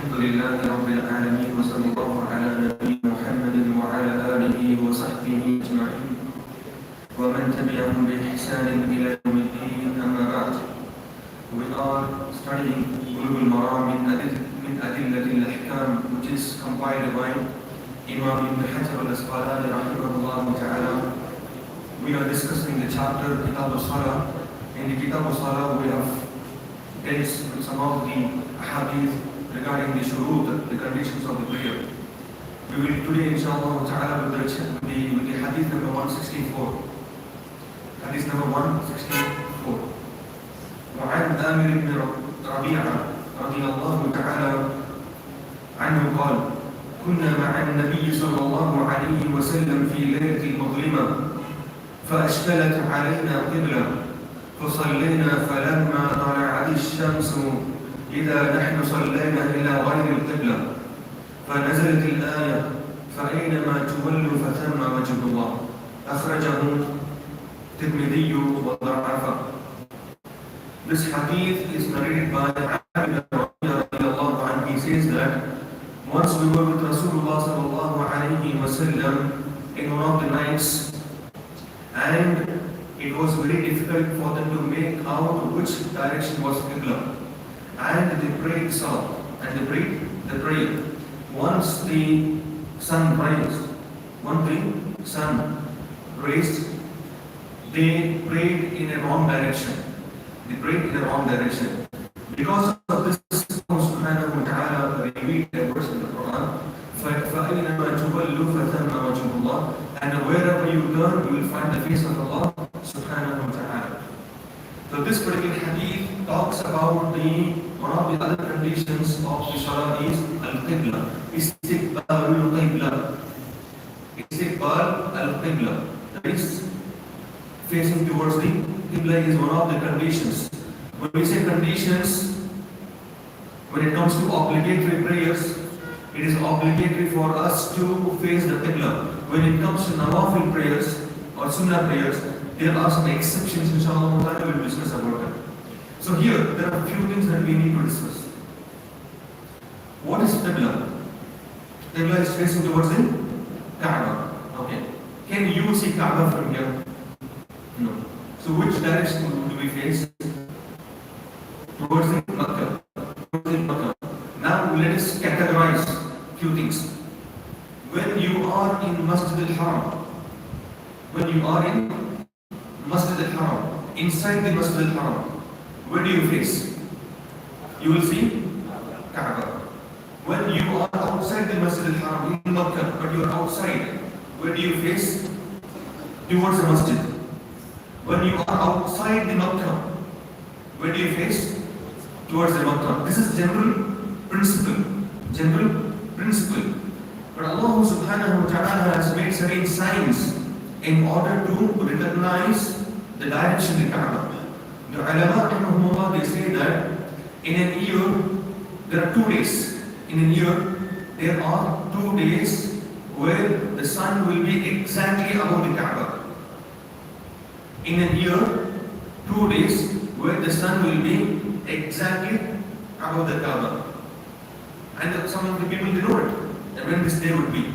Alhamdulillah Rabbil Alameen wa sallallahu ala nabiyyina Muhammadin wa ala alihi wa sahbihi ajma'in wa man tabi'ahum bi ihsanin ila yawmid din, amma ba'd. We are studying Bulughal Maram min Adillat Al-Ahkaam, which is compiled by Imam Ibn Hajar al-Asqalani rahimahullah ta'ala. We are discussing the chapter Kitab al-Salat. In the Kitab al-Salat we have dealt with some of the Hadith regarding the shurut, the conditions of the prayer. We will today inshallah ta'ala with the Hadith number 164. Hadith number 164. وعن آمر بن ربيعة رضي الله تعالى عنه قال: كنا مع النبي صلى الله عليه وسلم في ليلة مظلمة فأشكلت علينا قبلة فصلينا فلما طلعت الشمس إذا نحن صلينا إلى غير القبلة فنزلت الآية فأينما تولوا فثم وجه الله. أخرجه الترمذي وضعفه. This hadith is narrated by Abdul. He says that once we were with Rasulullah sallallahu alayhi wa sallam in one of the nights, and it was very difficult for them to make out which direction was Qibla. And they prayed salat, and they prayed the prayer. Once the sun raised, they prayed in a wrong direction. Because of this, Allah subhanahu wa ta'ala revealed a verse in the Quran, فَأَيْنَمَا تُوَلُّوا فَثَمَّ وَجْهُ اللَّهِ, and wherever you turn, you will find the face of Allah subhanahu wa ta'ala. So this particular hadith talks about one of the other conditions of the salah is al-qibla, istiqbalul qibla. Istiqbal al-qibla, that is facing towards the qibla, is one of the conditions. When we say conditions, when it comes to obligatory prayers, it is obligatory for us to face the qibla. When it comes to nawafil prayers or sunnah prayers, there are some exceptions, inshallah we will discuss about them. So here, there are a few things that we need to discuss. What is qibla? Qibla is facing towards the Kaaba. Okay. Can you see Kaaba from here? No. So which direction do we face? Towards the Makkah. Now let us categorize few things. When you are in Masjid al Haram, inside the Masjid al Haram, where do you face? You will see Kaaba. When you are outside the Masjid al Haram in Makkah, but you are outside, where do you face? Towards the Masjid. When you are outside the Makkah, where do you face? Towards the Makkah. This is general principle. But Allah subhanahu wa ta'ala has made certain signs in order to recognize the direction of the Kaaba. The ulama, they say that in a year, there are 2 days. In a year, there are 2 days where the sun will be exactly above the Kaaba. In a year, 2 days where the sun will be exactly above the Kaaba. And some of the people, they know it, and when this day would be.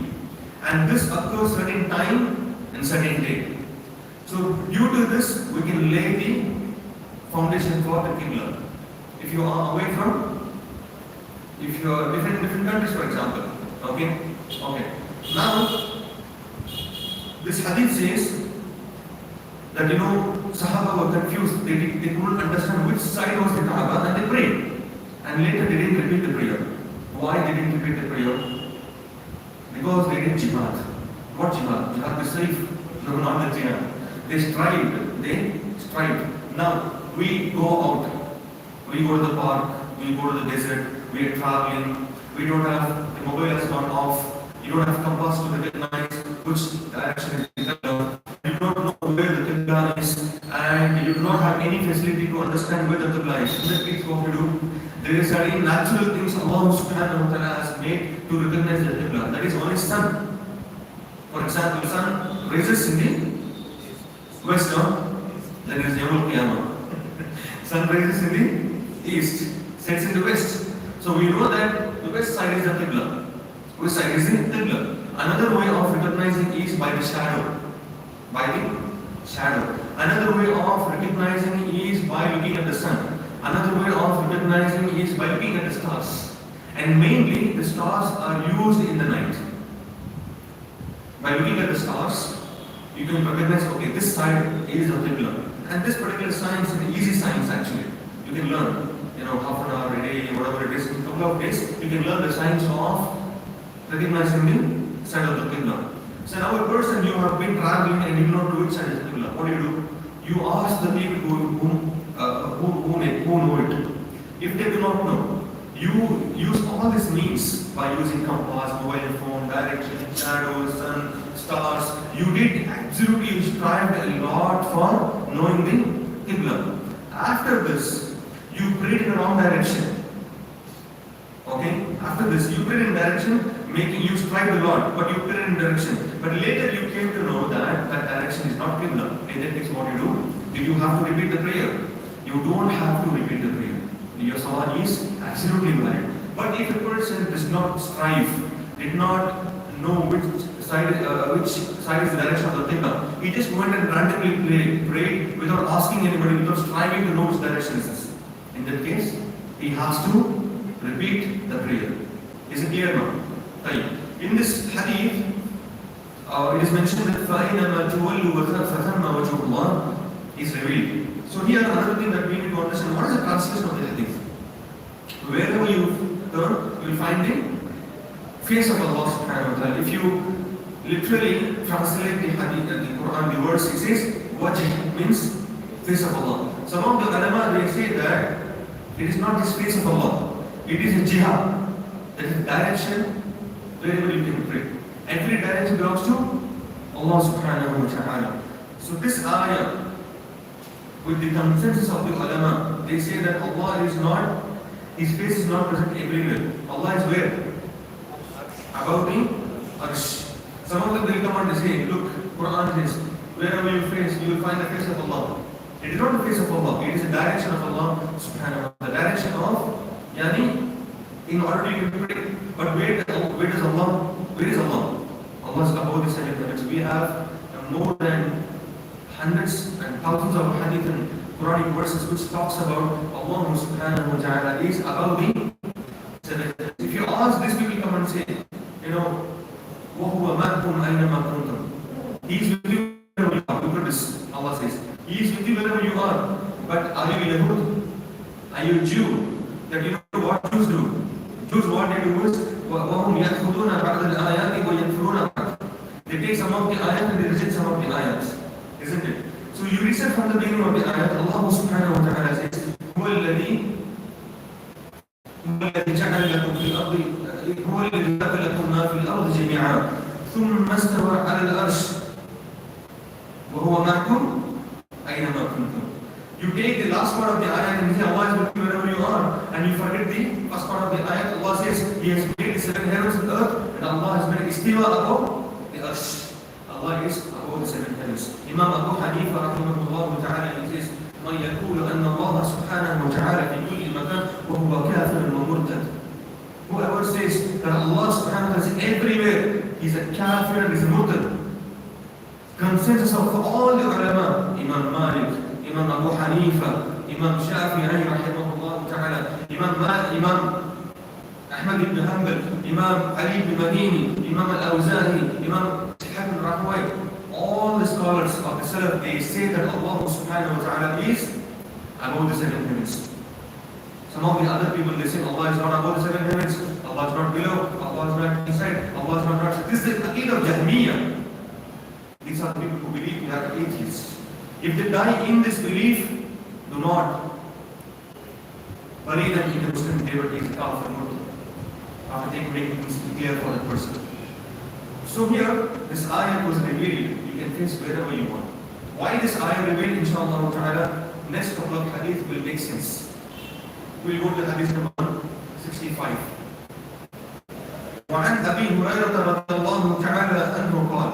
And this occurs certain time and certain day. So due to this, we can lay the foundation for the Qibla. If you are away from, if you are different countries, for example. Okay. Now, this hadith says that Sahaba were confused. They couldn't understand which side was the Kaaba, and they prayed. And later they didn't repeat the prayer. Why they didn't repeat the prayer? Because they did jihad. What jihad? Jihad is safe. No, not the jihad. They strived. Now, we go out. We go to the park. We go to the desert. We are traveling. We don't have, the mobile has gone off. You don't have compass to recognize which direction is the Qibla. You don't know where the Qibla is. And you do not have any facility to understand where the Qibla is. In that case, what we do? There is certain natural things Allah subhanahu wa ta'ala has made to recognize the Qibla. That is only sun. For example, sun rises in the west, that is Yawmul Qiyamah. Sun rises in the east, sets in the west. So we know that west side is the Qibla. West side is the Qibla. Another way of recognizing is by the shadow. By the shadow. Another way of recognizing is by looking at the sun. Another way of recognizing is by looking at the stars. And mainly, the stars are used in the night. By looking at the stars, you can recognize, okay, this side is the Qibla. And this particular science is an easy science actually. You can learn, half an hour a day, whatever it is, in a couple of days, you can learn the science of recognizing the side of the Qibla. So now a person, you have been traveling and you don't know which side is the Qibla. What do? You ask the people who know it. If they do not know, you use all these means by using compass, mobile phone, direction, shadows, sun, stars. You did absolutely, you strived a lot for knowing the Qibla. After this, you prayed in the wrong direction. Okay? After this, you prayed in direction, you strived a lot, but you prayed in direction. But later you came to know that that direction is not Qibla. In that case, what you do? You have to repeat the prayer. You don't have to repeat the prayer. Your salah is absolutely valid. But if a person does not strive, did not know which side is the direction of the Qibla, he just went and randomly prayed without asking anybody, without striving to know which direction is this. In that case, he has to repeat the prayer. Is it clear now? In this hadith, it is mentioned that فَإِنَّمَا تُوَلُّوا فَثَمَّ وَجْهُ اللَّهِ is revealed. So here another thing that we need to understand, what is the translation of the hadith? Wherever you turn, you will find the face of Allah subhanahu wa ta'ala. If you literally translate the hadith, the Quran, the verse, it says, wajh means face of Allah. Some of the ulama, they say that it is not this face of Allah. It is a jihad. That is direction wherever you can pray. Every direction belongs to Allah subhanahu wa ta'ala. So this ayah, with the consensus of the ulama, they say that Allah is not, His face is not present everywhere. Allah is where? Above the arsh. Some of them will come and say, look, Quran says, wherever you face, you will find the face of Allah. It is not the face of Allah, it is the direction of Allah subhanahu wa ta'ala. The direction of, in order to pray. But where is Allah? Where is Allah? Allah is above the seven heavens. We have more than hundreds and thousands of hadith and Quranic verses which talks about Allah subhanahu wa ta'ala is above the seven heavens. If you ask these people, come and say, وَهُوَ مَعْكُمْ أَيْنَمَا كُنْتُمْ. He is with you wherever you are. Look at this, Allah says. He is with you wherever you are. But are you Yahud? Are you a Jew? That you know what Jews do? Jews, what they do is, وَهُمْ يَأْخُذُونَ بَعْضَ الْآيَاتِ وَيَنْفُرُونَ بَعْضَ. They take some of the ayat and they reject some of the ayats. Isn't it? So you read from the beginning of the ayat, Allah subhanahu wa ta'ala says, هُوَ الَّذِي جَعَلَ لَكُمْ فِي الْأَرْضِ هُوَ الَّذِي جَعَلَ لَكُمْ مَا فِي الْأَرْضِ جَمِيعًا ثُمَّ اسْتَوَى عَلَى الْعَرْشِ وَهُوَ مَعَكُمْ أَيْنَمَا كُنْتُمْ. You take the last part of the ayat and you say Allah is with you wherever you are, and you forget the first part of the ayat. Allah says He has made the seven heavens and earth, and Allah has made istiwa above the earth. Allah is above the seven heavens. Imam Abu Hanifa rahimahullah ta'ala, he says, مَنْ يَقُولُ أَنَّ اللَّهَ سُبْحَانَهُ وَتَعَالَى فِي كُلِّ مَكَانٍ وَهُوَ كَافِرٌ وَمُرْتَدٌ. Whoever says that Allah subhanahu wa ta'ala is everywhere, he's a kafir and he's a murtad. Consensus of all the ulama, Imam Malik, Imam Abu Hanifa, Imam Shafi'i rahimahullah ta'ala, Imam Ahmad ibn Hanbal, Imam Ali ibn Madini, Imam al-Awza'i, Imam Sheikh al-Rahway, all the scholars of the Salaf, they say that Allah subhanahu wa ta'ala is above the seven heavens. Some of the other people, they say Allah is not above the seven heavens, Allah is not below, Allah is not inside, Allah is not outside. This is the Aqeedah of Jahmiyyah. These are the people who believe they are atheists. If they die in this belief, do not bury them in the Muslim grave, take it out for murder. After they make things clear for that person. So here, this ayah was revealed. You can face wherever you want. Why this ayah revealed, inshallah ta'ala, next couple of hadith will make sense. We'll go to hadith number 65. وعن أبي هريرة رضي الله تعالى عنه قال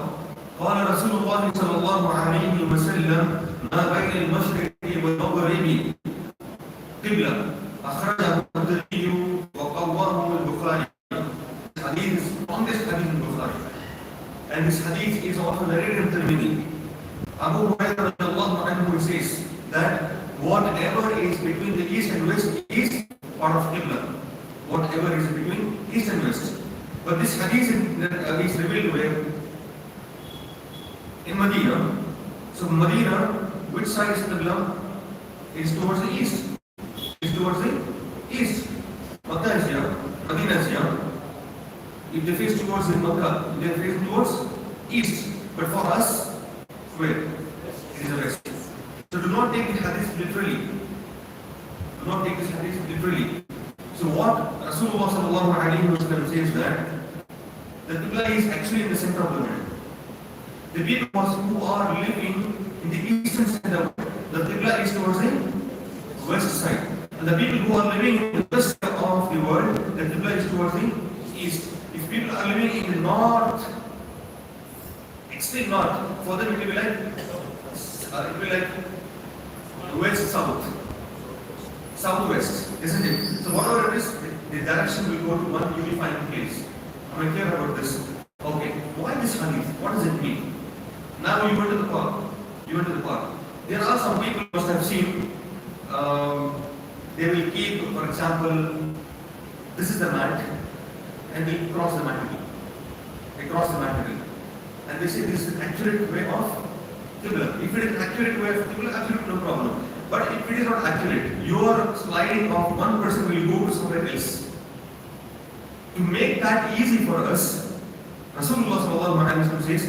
قال رسول الله صلى الله عليه وسلم ما بين المشرق والمغرب قبلة أخرجه الترمذي وقواه البخاري. And this hadith is also narrated in Tirmidhi. Abu Hurairah says that whatever is between the east and west is part of Qibla. Whatever is between east and west. But this hadith is revealed where? In Medina. So Medina, which side is Qibla? Is towards the east. Is towards the east. Makkah is here. Medina is here. If they face towards the Makkah, they face towards east. But for us, where? It is the west. So do not take this hadith literally. Do not take this hadith literally. So what Rasulullah sallallahu alaihi wasallam says that the Qibla is actually in the center of the world. The people who are living in the eastern side of the Qibla is towards the west side. And the people who are living in the west of the world, the Qibla is towards the east. If people are living in the north, extreme north, for them it will be like west south, southwest, isn't it? So whatever it is, the direction will go to one unifying place. Am I clear about this? Okay. Why this hadith? What does it mean? Now you went to the park. There are some people who must have seen. They will keep, for example, this is the mat, and they cross the mat again. They cross the mat again. And they say this is an accurate way of Qibla. If it is an accurate way of Qibla, absolutely no problem. But if it is not accurate, your sliding of one person will go to somewhere else. To make that easy for us, Rasulullah sallallahu alaihi wasallam says,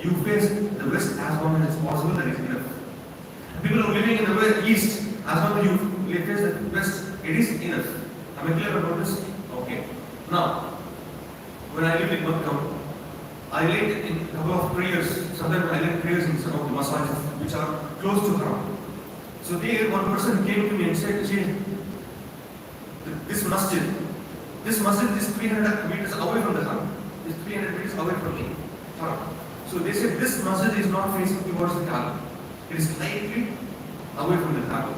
you face the west as long as it's possible, that is enough. People who are living in the west, east, as long as you face the west, it is enough. Am I clear about this? Okay. Now, when I lived in Makkah, I led in a couple of prayers. Sometimes I led prayers in some of the Masaail which are close to Haran. So there, one person came to me and said, Sheikh, this masjid is 300 meters away from the Haram. It's 300 meters away from the Haram. So they said this masjid is not facing towards the Kaaba. It is slightly away from the Kaaba.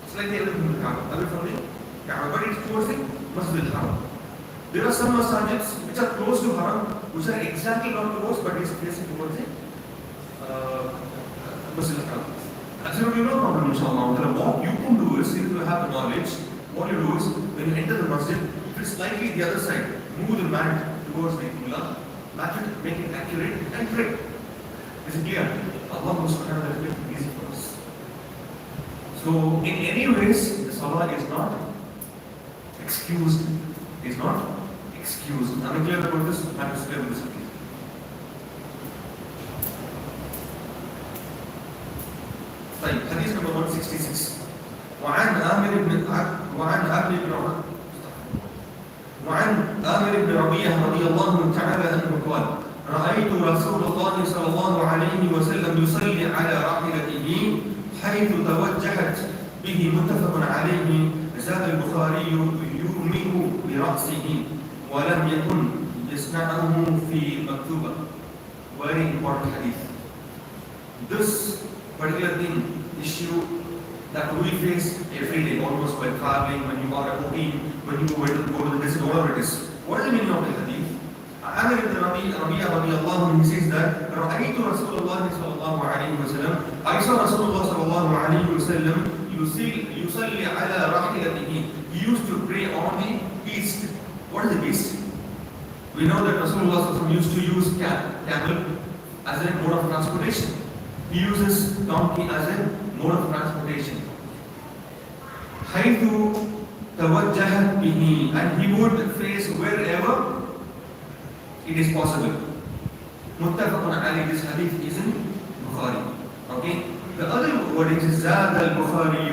Slightly away from the Kaaba. Away from the Kaaba. But it's towards the Masjid al Haram. There are some masajids which are close to Haram, which are exactly not close, but it's facing towards the Masjid al Haram. Absolutely no problem, inshallah. What you can do is, if you have the knowledge, what you do is, when you enter the masjid, if it's slightly the other side, move the mat towards the Qibla, match it, make it accurate, and pray. Is it clear? Allah subhanahu wa ta'ala will make it easy for us. So, in any ways, the salah is not excused. Is not excused. Am I clear about this? I'm clear with this. طيب حديث نمبر 166 وعن آمر بن ربيعة رضي الله تعالى عنه قال رأيت رسول الله صلى الله عليه وسلم يصلي على راحلته حيث توجهت به متفق عليه زاد البخاري يؤمن برأسه ولم يكن يصنعه في مكتوبة. Very important hadith. This particular issue that we face every day, almost by traveling, when you are at home, when you go to the desert, whatever it is. What is the meaning of the hadith? Amr ibn Rabi'ah radiallahu anhu, he says that رأيت رسول الله صلى الله عليه وسلم, I saw Rasulullah صلى الله عليه وسلم يصلي على راحلته. He used to pray on the beast. What is the beast? We know that Rasulullah used to use camel as a mode of transportation. He uses donkey as a mode of transportation. حيث توجه به, and he would face wherever it is possible. متفق عليه, this hadith is in Bukhari. Okay. The other wording is زاد البخاري,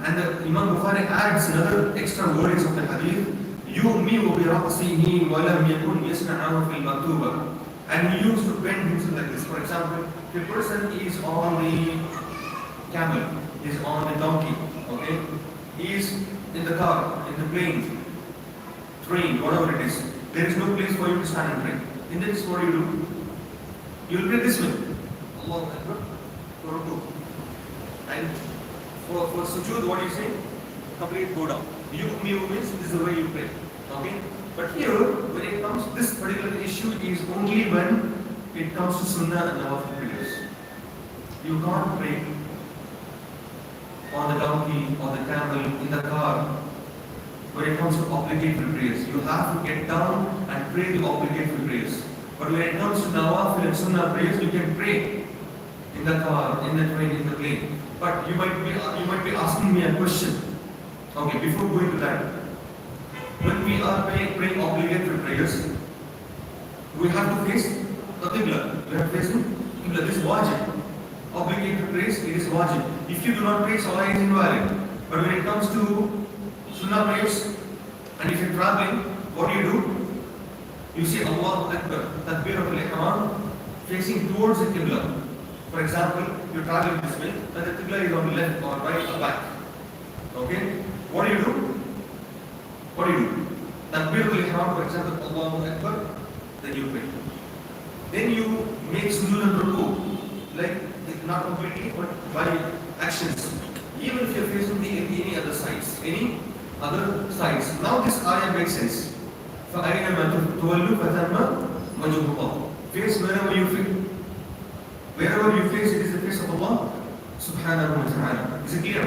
and the Imam Bukhari adds another extra wordings of the hadith. يؤمن برأسه ولم يكن يصنعه في المكتوبة. And he used to bend himself like this. For example, if a person is on the camel, is on the donkey, okay? He is in the car, in the plane, train, whatever it is. There is no place for you to stand and pray. In this, what do? You will pray this way. Allahu Akbar. For ruku. And for sujood, what do you say? Complete go down. You means this is the way you pray. Okay? But here, when it comes, this particular issue is only when it comes to Sunnah and Nawafil prayers. You can't pray on the donkey, or the camel, in the car. When it comes to obligatory prayers, you have to get down and pray the obligatory prayers. But when it comes to Nawafil and Sunnah prayers, you can pray in the car, in the train, in the plane. But you might be asking me a question. Okay, before going to that, when we are praying obligatory prayers, we have to face the Qibla. We have to face the Qibla. This is wajib. Obligatory prayers, it is wajib. If you do not pray, salah is invalid. But when it comes to Sunnah prayers, and if you're traveling, what do? You say Allahu Akbar, Takbir al Haram, facing towards the Qibla. For example, you're traveling this way, and the Qibla is on the left or right or back. Okay? What do? Takbir al Haram, for example, Allahu Akbar, then you pray. Then you make sujood and ruku, like not completely, but by actions. Even if you're facing any other sides. Now this ayah makes sense. فَأَيْنَمَا تُوَلُّوا فَثَمَّ وَجْهُ اللَّهِ. Face wherever you face. Wherever you face, it is the face of Allah subhanahu wa ta'ala. Is it clear?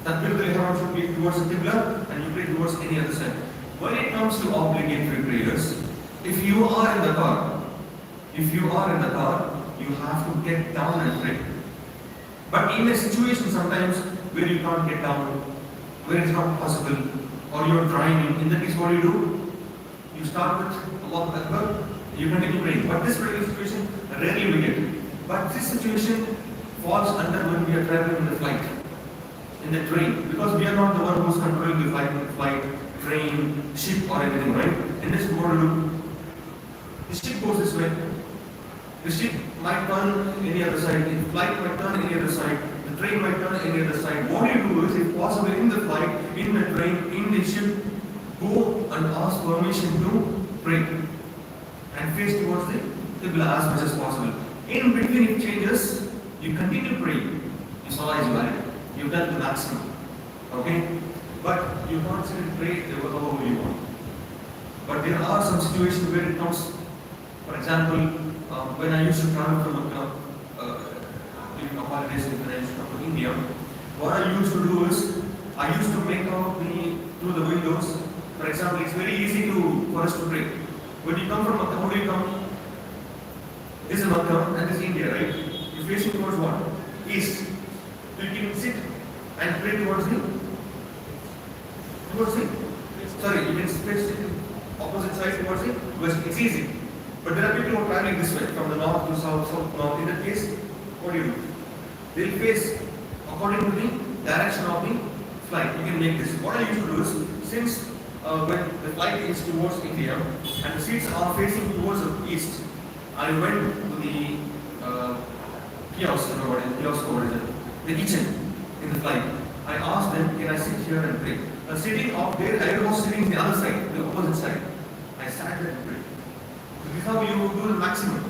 Takbir al-Ihram should be towards the Qibla and you pray towards any other side. When it comes to obligatory prayers, if you are in the car, you have to get down and pray. But in a situation sometimes where you can't get down, where it's not possible, or you're driving, in that case what do? You start with Allahu Akbar, you continue praying. But this particular situation, rarely we get. But this situation falls under when we are traveling in the flight, in the train, because we are not the one who's controlling the flight, train, ship or anything, right? In this world, the ship goes this way. The ship might turn any other side, the flight might turn any other side, the train might turn any other side. What you do is, if possible, in the flight, in the train, in the ship, go and ask permission to pray and face towards the Qibla as much as possible. In between it changes, you continue praying. Your salah is valid. You've done the maximum. Okay? But you can't sit and pray however you want. But there are some situations where it comes, for example, when I used to travel from Makkah, during my holidays, when I used to come to India, what I used to do is, I used to make out through the windows. For example, it's very easy for us to pray. When you come from Makkah, how do you come? This is Makkah and this is India, right? You're facing towards what? East. So you can sit and pray towards the sorry, you can face the opposite side towards the west. It's easy. But there are people who are traveling this way, from the north to south, south, north. In that case, what do? They'll face according to the direction of the flight. You can make this. What I used to do is, since when the flight is towards India and the seats are facing towards the east, I went to the kiosk, or the kitchen in the flight. I asked them, can I sit here and pray? Sitting up there, I was sitting on the other side, the opposite side. I sat there and prayed. This is how you do the maximum.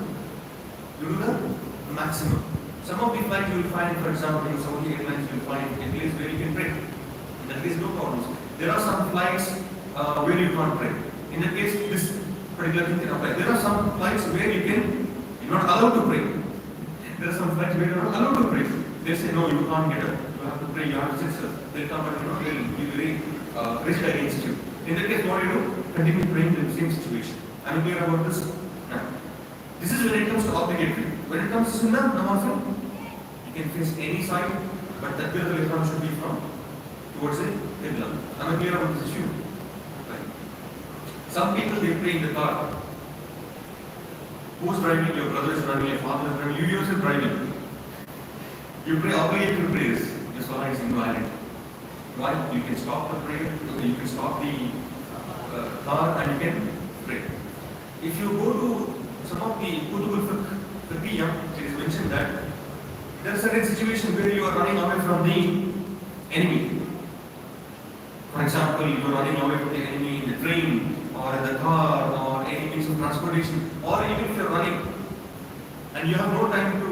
You do the maximum. Some of the flights you will find, for example, in Saudi Airlines, you will find a place where you can pray. In that case, no problems. There are some flights where you can't pray. In that case, this particular thing can apply. There are some flights where you're not allowed to pray. There are some flights where you're not allowed to pray. They say, no, you can't get up. You have to pray, you have to sit. They'll come and they'll be very rigid against you. In that case, what do you do? Continue praying in the same situation. Am I clear about this? No. This is when it comes to obligatory. When it comes to Sunnah, Nawafil, you can face any side, but the Takbir al Ihram should be from towards the Qibla. Am I clear about this issue? Right. Some people, they pray in the car. Who's driving? Your brother is driving, your father is driving, you yourself driving. You pray obligatory prayers. Your salah is invalid. Why? You can stop the prayer, you can stop the car and you can pray. If you go to some of the Uloom of Deen, it is mentioned that there are certain situations where you are running away from the enemy. For example, you are running away from the enemy in the train or in the car or any means of transportation, or even if you are running and you have no time to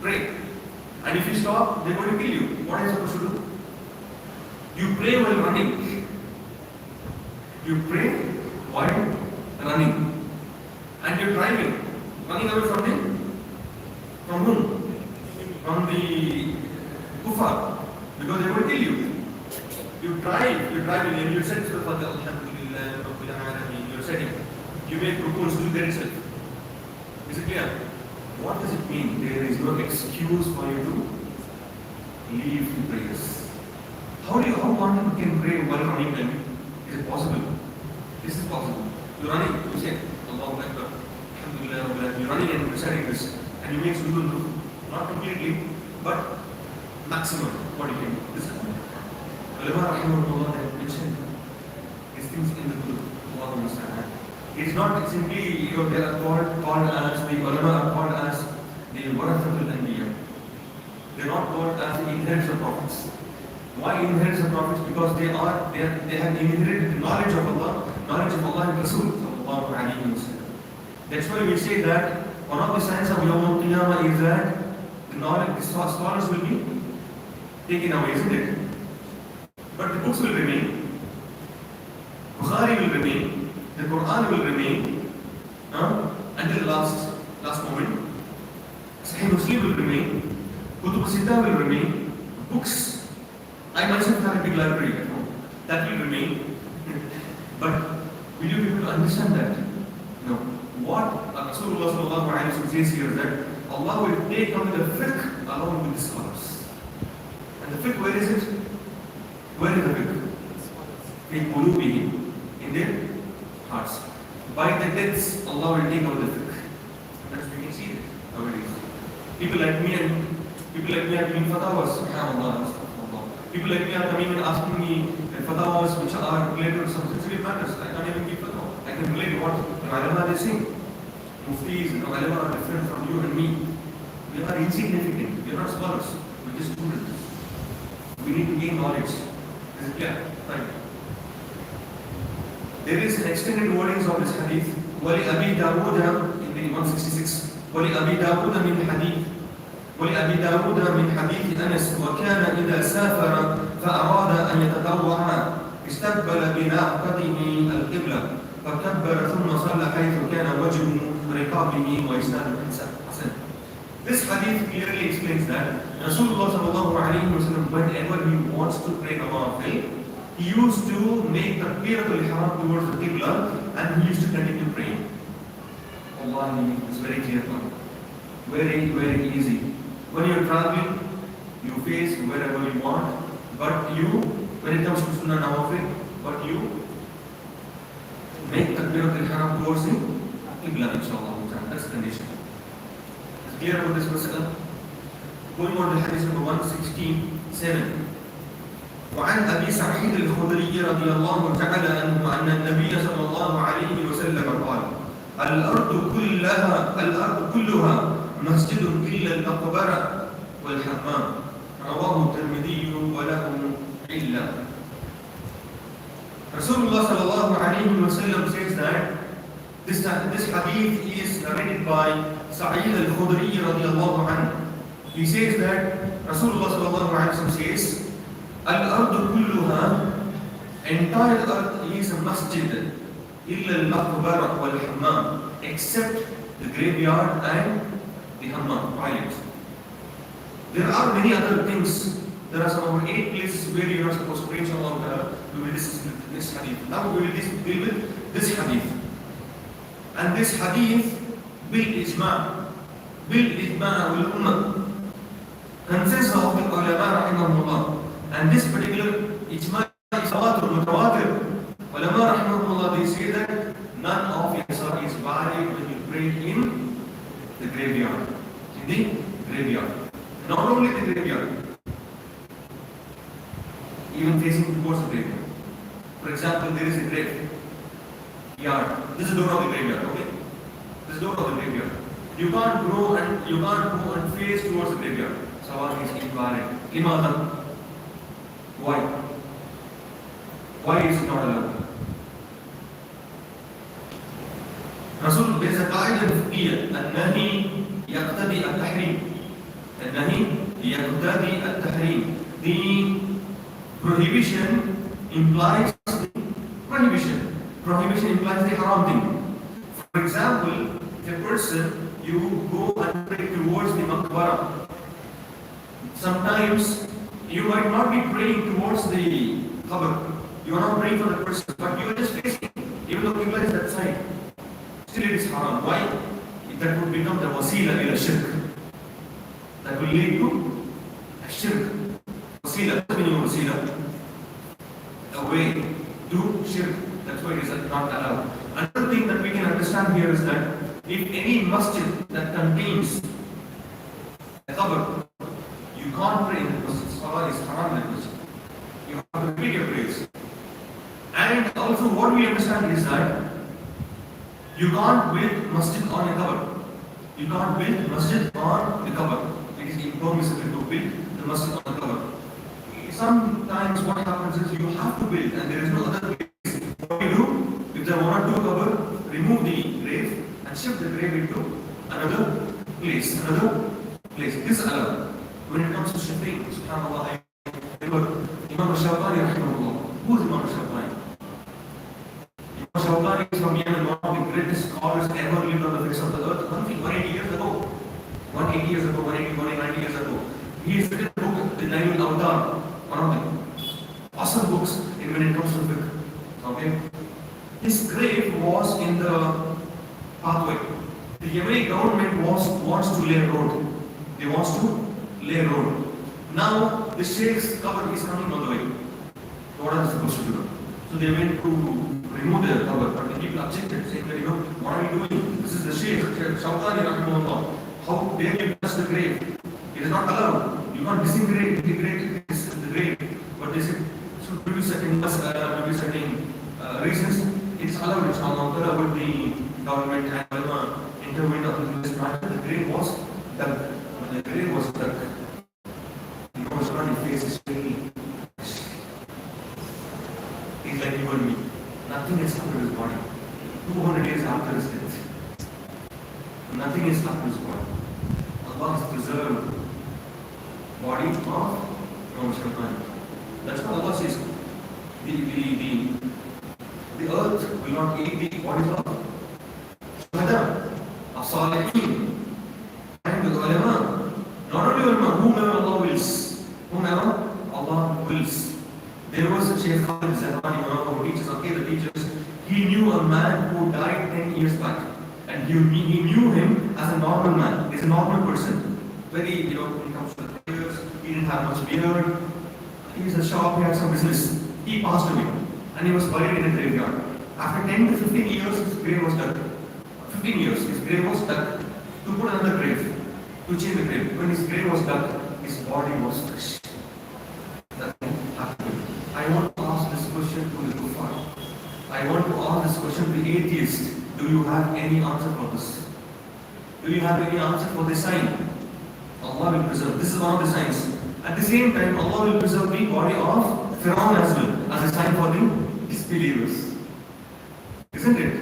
pray. And if you stop, they are going to kill you. What are you supposed to do? You pray while running. You pray while running. And you're driving. Running away from them? From whom? From the kuffar. Because they will kill you. You drive and you set for the Alhamdulillah, Rabbil Alamin, you're setting. You make rukuns to get itself. Is it clear? What does it mean? There is no excuse for you to leave the prayers. How one can pray while running them? Is it possible? This is possible. You're running, you say, Allahu Akbar, Alhamdulillah, Rabbil Alamin. You're running and reciting this. And you make sujood, not completely, but maximum. What do you think? This is Ulama rahimahullah have mentioned these things in the Bulugh. It's not simply, they are called as, the ulama are called as the warathatul anbiya. They are not called as the inheritors of prophets. Why inheritors of prophets? Because they have inherited knowledge of Allah and Rasul sallallahu alayhi wa sallam. That's why we say that one of the signs of Yawm al-Qiyamah is that the knowledge, the scholars will be taken away, isn't it? But the books will remain. Bukhari will remain. The Quran will remain until the last moment. Sahih Muslim will remain. Kutub Siddha will remain. Books. I myself have a big library at home. That will remain. But will you be able to understand that? No. What Rasulullah sallallahu alayhi wa sallam says here is that Allah will take away the fiqh along with the scholars. And the fiqh, where is it? Where is the fiqh? In qulubihim, in their hearts. By the deaths, Allah will take away the fiqh. That's we can see it nowadays. People like me are giving fatwas, subhanAllah. People like me are coming and asking me fatwas which are related to some sensitive matters. I can't even give fatwa. I can relate what the ulama they say. Muftis and ulama are different from you and me. We are insignificant. We are not scholars. We are just students. We need to gain knowledge. Is it clear? Right. There is an extended wordings of this hadith. وَلِأَبِي دَاوُودَ in the 166. وَلِأَبِي دَاوُودَ مِنْ حَدِيث وَلِأَبِي دَاوُودَ مِنْ حَدِيثِ أَنَسٍ وَكَانَ إِذَا سَافَرَ فَأَرَادَ أَنْ يَتَطَوَّعَ استقبل بناقته القبلة فكبر ثم صلى حيث كان وجه رقابه وإسناد حسن. This hadith clearly explains that Rasulullah sallallahu alayhi wa sallam, whenever he wants to pray Nawafil, he used to make Takbir al Haram towards the Qibla and he used to continue praying. Allah, it's very clear. Very, very easy. When you're traveling, you face wherever you want, but when it comes to Sunnah Nawafil, but you make Takbir al Haram towards the Qibla, inshallah. That's the condition. Clear about this mas'ala? Going on to hadith number 167. وعن أبي سعيد الخدري رضي الله تعالى عنه أن النبي صلى الله عليه وسلم قال: الأرض كلها مسجد إلا المقبرة والحمام. رواه الترمذي وله علة. Rasulullah sallallahu alayhi wa sallam says that this hadith is narrated by Sa'id al-Khudri radiyallahu anhu. He says that Rasulullah sallallahu alayhi wa sallam says, Al-ardu kulluha, entire earth is a masjid, illa al-maqbara wal-hammam, except the graveyard and the hammam, toilet. There are many other things. There are some over 8 places where you are supposed to pray, inshallah, we will discuss this hadith. Now we will deal with this hadith. And this hadith bil-ijma' wal-ummah, consensus of the ulama rahimahullah. And this particular ijma' is mutawatir. Ulama rahimahullah, they say that none of your salah is valid when you pray in the graveyard. In the graveyard. Not only the graveyard, even facing towards the graveyard. For example, there is a grave yard. This is the door of the graveyard, okay? This is the door of the graveyard. You can't go and face towards the graveyard. Salah is invalid. Limadha? Why? Why is it not allowed? Rasul, there is a qaida fiqhiyya, an-nahi yaqtadi at-tahrim. An-nahi yaqtadi at-tahrim. The prohibition implies the prohibition. Prohibition implies the haram thing. For example, if a person you go and pray towards the Maqbara. Sometimes you might not be praying towards the Qabr. You are not praying for the person, but you are just facing, even though Qibla is that side. Still it is haram. Why? That would become the wasila ila shirk. That will lead to a shirk. Wasila, wasila, a way to shirk. That's why it is not allowed. Another thing that we can understand here is that if any masjid that contains a qabr, you can't pray in the masjid. Salah is haram in the masjid. You have to repeat your prayers. And also what we understand is that you can't build masjid on a qabr. You can't build masjid on the qabr. It is impermissible to build the masjid on the qabr. Sometimes what happens is you have to build and there is no other place. What you do, if there are 1 or 2 qabr, remove the grave and shift the grave into another place. This is allowed. When it comes to shifting, subhanAllah, I remember Imam al-Shawqani rahimahullah. Who is Imam al-Shawqani? Imam al-Shawqani is from Yemen, one of the greatest scholars ever lived on the face of the earth. 180 years ago. 180 years ago, 190 years ago. He has written a book, the Nail al-Awtar, one of the awesome books when it comes to fiqh. Okay? His grave was in the pathway. The Yemeni government wants to lay a road. They want to lay a road. Now the Sheikh's cover is coming on the way. What are they supposed to do? So they went to remove the cover, but the people objected, saying that, what are you doing? This is the Sheikh, Shawqani rahimahullah. How dare you touch the grave? It is not allowed. You can't integrate the grave. But they said, so due to certain reasons, it's allowed. It's not allowed. But the government and intervened on this matter. The grave was dug. When the grave was dug, the Muslim face is shaking. He's like you and me. Nothing has happened to his body. 200 years after his death. Nothing has happened to his body. Allah has preserved body of Muslim. That's what Allah says. The earth will not eat the bodies of Shuhada, as-salihin, and the ulama. Not only ulama, whomever Allah wills. Whomever Allah wills. There was a Shaikh who teaches Aqeeda teachers. He knew a man who died 10 years back. And he knew him as a normal man. He's a normal person. Very, when it comes to the prayers, he didn't have much beard. He was a shop, he had some business. He passed away. And he was buried in a graveyard. After 10 to 15 years, his grave was dug. 15 years, his grave was dug. To put another grave. To change the grave. When his grave was dug, his body was fresh. Nothing happened. I want to ask this question to the kuffar. I want to ask this question to the atheist. Do you have any answer for this? Do you have any answer for this sign? Allah will preserve. This is one of the signs. At the same time, Allah will preserve the body of Firaun as well, as a sign for the disbelievers. Isn't it?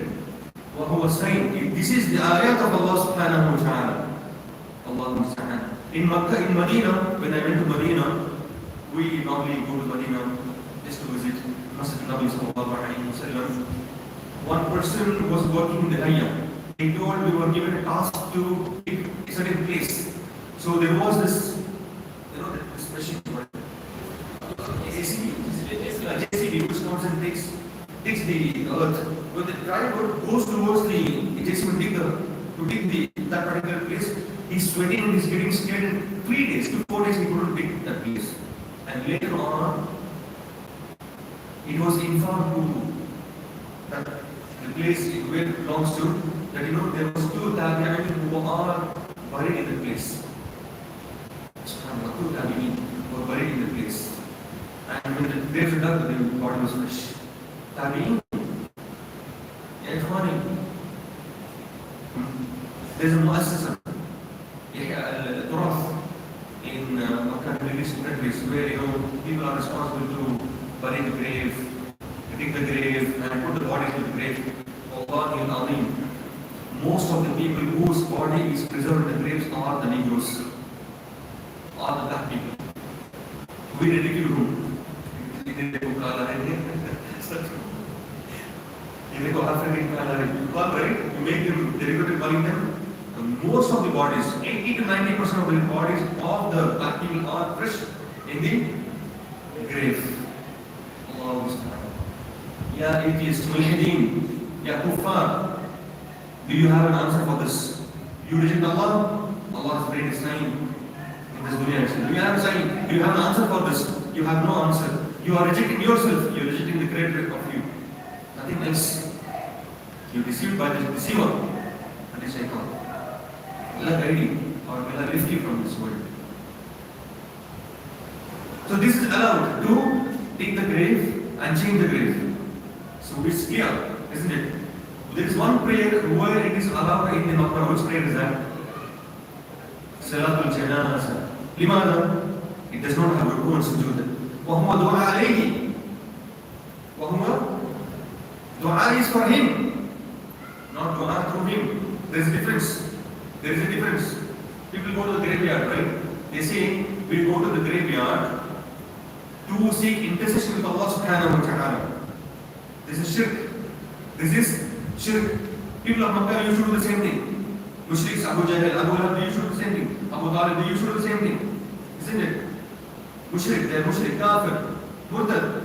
What was saying? This is the ayat of Allah subhanahu wa ta'ala. Allah musta'an. In Makkah, in Medina, when I went to Medina, we normally go to Medina just to visit Masjid al Haram. One person was working in the area. He told we were given a task to pick a certain place. So there was this, this machine, JCB, which comes and digs the earth. When the driver goes towards the JCB digger to dig that particular place, he's sweating and he's getting scared. In 3 days to 4 days he couldn't dig that place. And later on, it was informed to that the place where it belongs to, that there was 2 tabi'in who are buried in the place. 2 tabi'in were buried in the place. And when the graves were dug, the body was fresh. Tabi'in? Yeah, ikhwani. There's a muassasa, Duroos, in Makkah, different places where people are responsible to bury the grave, dig the grave, and put the body in the grave. Wallahi al-Azim. Most of the people whose body is preserved in the graves are the Negroes, are the black people. We ridicule whom? You make them derivative calling them most of the bodies, 80 to 90% of the bodies of the black people are fresh in the grave. Allah Musta'an. Ya atheist, mulhideen, ya kuffar, do you have an answer for this? You reject Allah? Allah's greatest sign in this dunya. Do you have a sign? Do you have an answer for this? You have no answer. You are rejecting yourself. You are rejecting the creator of you. Nothing else. You are deceived by the deceiver. That is Shaikh. Allah guide you, or will I lift you from this world? So this is allowed to take the grave and change the grave. So it's clear, isn't it? There is one prayer where it is allowed in the Makkah. Which prayer is that? Salatul Janazah. Limada? It does not have ruku and sujood. وَهُوَ دُعَا عَلَيْهِ. وَهُوَ Dua is for him, not dua through him. There is a difference. There is a difference. People go to the graveyard, right? They say, we go to the graveyard to seek intercession with Allah subhanahu wa ta'ala. This is shirk. This is shirk. People of Makkah used to do the same thing. Mushriks, Abu Jahl, Abu Lahab, they used to do the same thing. Abu Talib, they used to do the same thing. Isn't it? Mushrik, they are mushrik, kafir, murtad.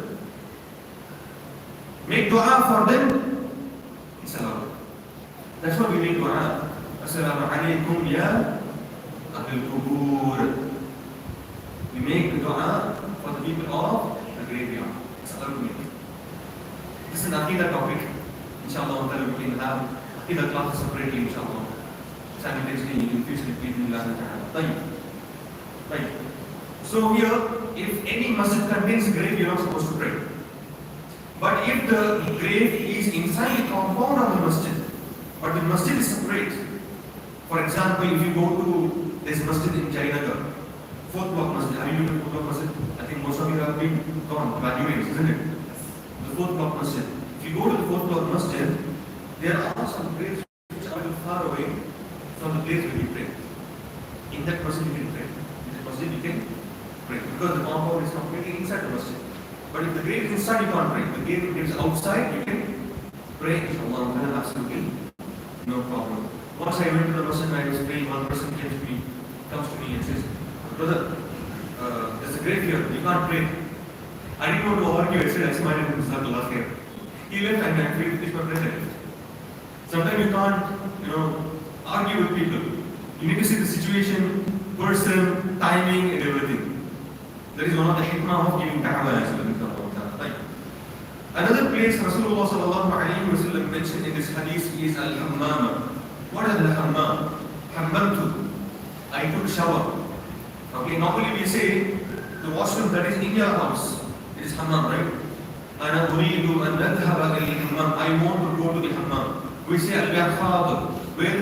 Make dua for them. It's allowed. That's why we make dua. Assalamu alaikum ya Abdul Kubur. We make dua for the people of the graveyard. It's allowed to make. This is an Aqeeda topic. Inshallah, we can have Aqeeda classes separately, inshallah. Simultaneously in future, if we do that. So here, if any masjid contains a grave, you are not supposed to pray. But if the grave is inside the compound of the masjid, but the masjid is separate. For example, if you go to this masjid in Jainagar, 4th block masjid. Have you been to 4th block masjid? I think most of you have been gone, graduates, isn't it? The 4th block masjid. If you go to the 4th block masjid, there are some graves which are far away from the place where you pray. In that masjid you can pray. In that masjid you can pray. Because the compound is completely inside the masjid. But if the grave is inside, you can't pray. If the grave is outside, you can pray. Inshallah, absolutely no problem. Once I went to the masjid and I was praying, one person comes to me and says, brother, there's a grave here, you can't pray. I didn't want to argue, I said, I smiled at him, last year. He left and I feel this my brother. Sometimes you can't, argue with people. You need to see the situation, person, timing, and everything. That is one of the hikmah of giving da'wah as well. Another place Rasulullah sallallahu alayhi wa sallam mentioned in this hadith is Al-Hammam. What is Al-Hammam? Hammamtu. I took shower. Okay, normally we say the washroom that is in your house. It is Hammam, right? Ana uridu an nadhhaba al-Hammam. I want to go to the Hammam. We say Al-Yarkhab, where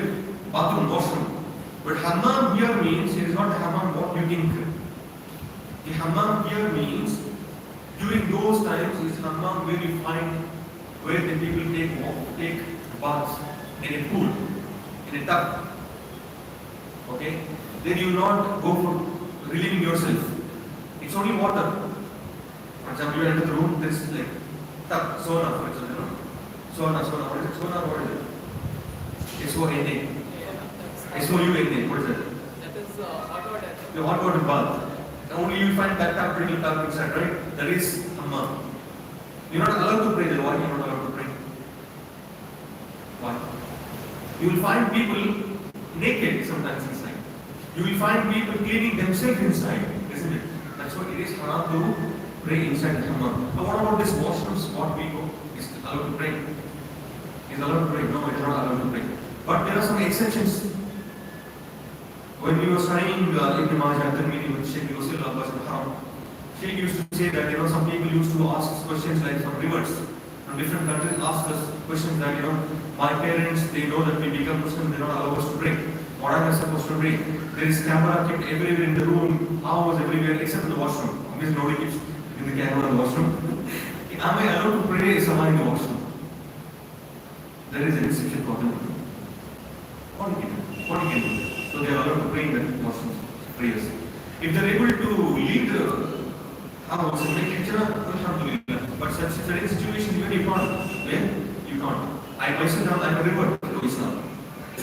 bathroom, washroom. But Hammam here means, it is not the Hammam what you think. The Hammam here means, during those times, is Hammam where you find where the people take baths in a pool, in a tub. Okay? Then you will not go for relieving yourself. It's only water. For example, you enter the room, there is like tub, sauna, for example. Sauna, what is it? Sauna, what is it? S-O-N-A. S-O-U-N-A, what is it? That is hot water. The hot water bath. Only you find that tub, pretty tub inside, right? That is Hammam. You're not allowed to pray there. Why you're not allowed to pray? Why? You will find people naked sometimes inside. You will find people cleaning themselves inside, isn't it? That's why it is haram to pray inside the Hammam. But what about this washroom spot we go? Is allowed to pray? Is allowed to pray? No, it is not allowed to pray. But there are some exceptions. When we were studying Ibn Majah meeting with Sheikh Masjid al Haram, Sheikh used to say that some people used to ask questions like from rivers from different countries ask us questions that my parents, they know that we become Muslim, they don't allow us to pray. What am I supposed to pray? There is camera kept everywhere in the room, hours everywhere except in the washroom. Obviously nobody keeps in the camera in the washroom. Am I allowed to pray? Is someone in the washroom? There is an exception for them. What do you do? So they are allowed to pray in the washroom prayers. If they are able to leave the house and make hijrah, Alhamdulillah. But such certain situations even you can't. When you can't. I myself am a river to Islam.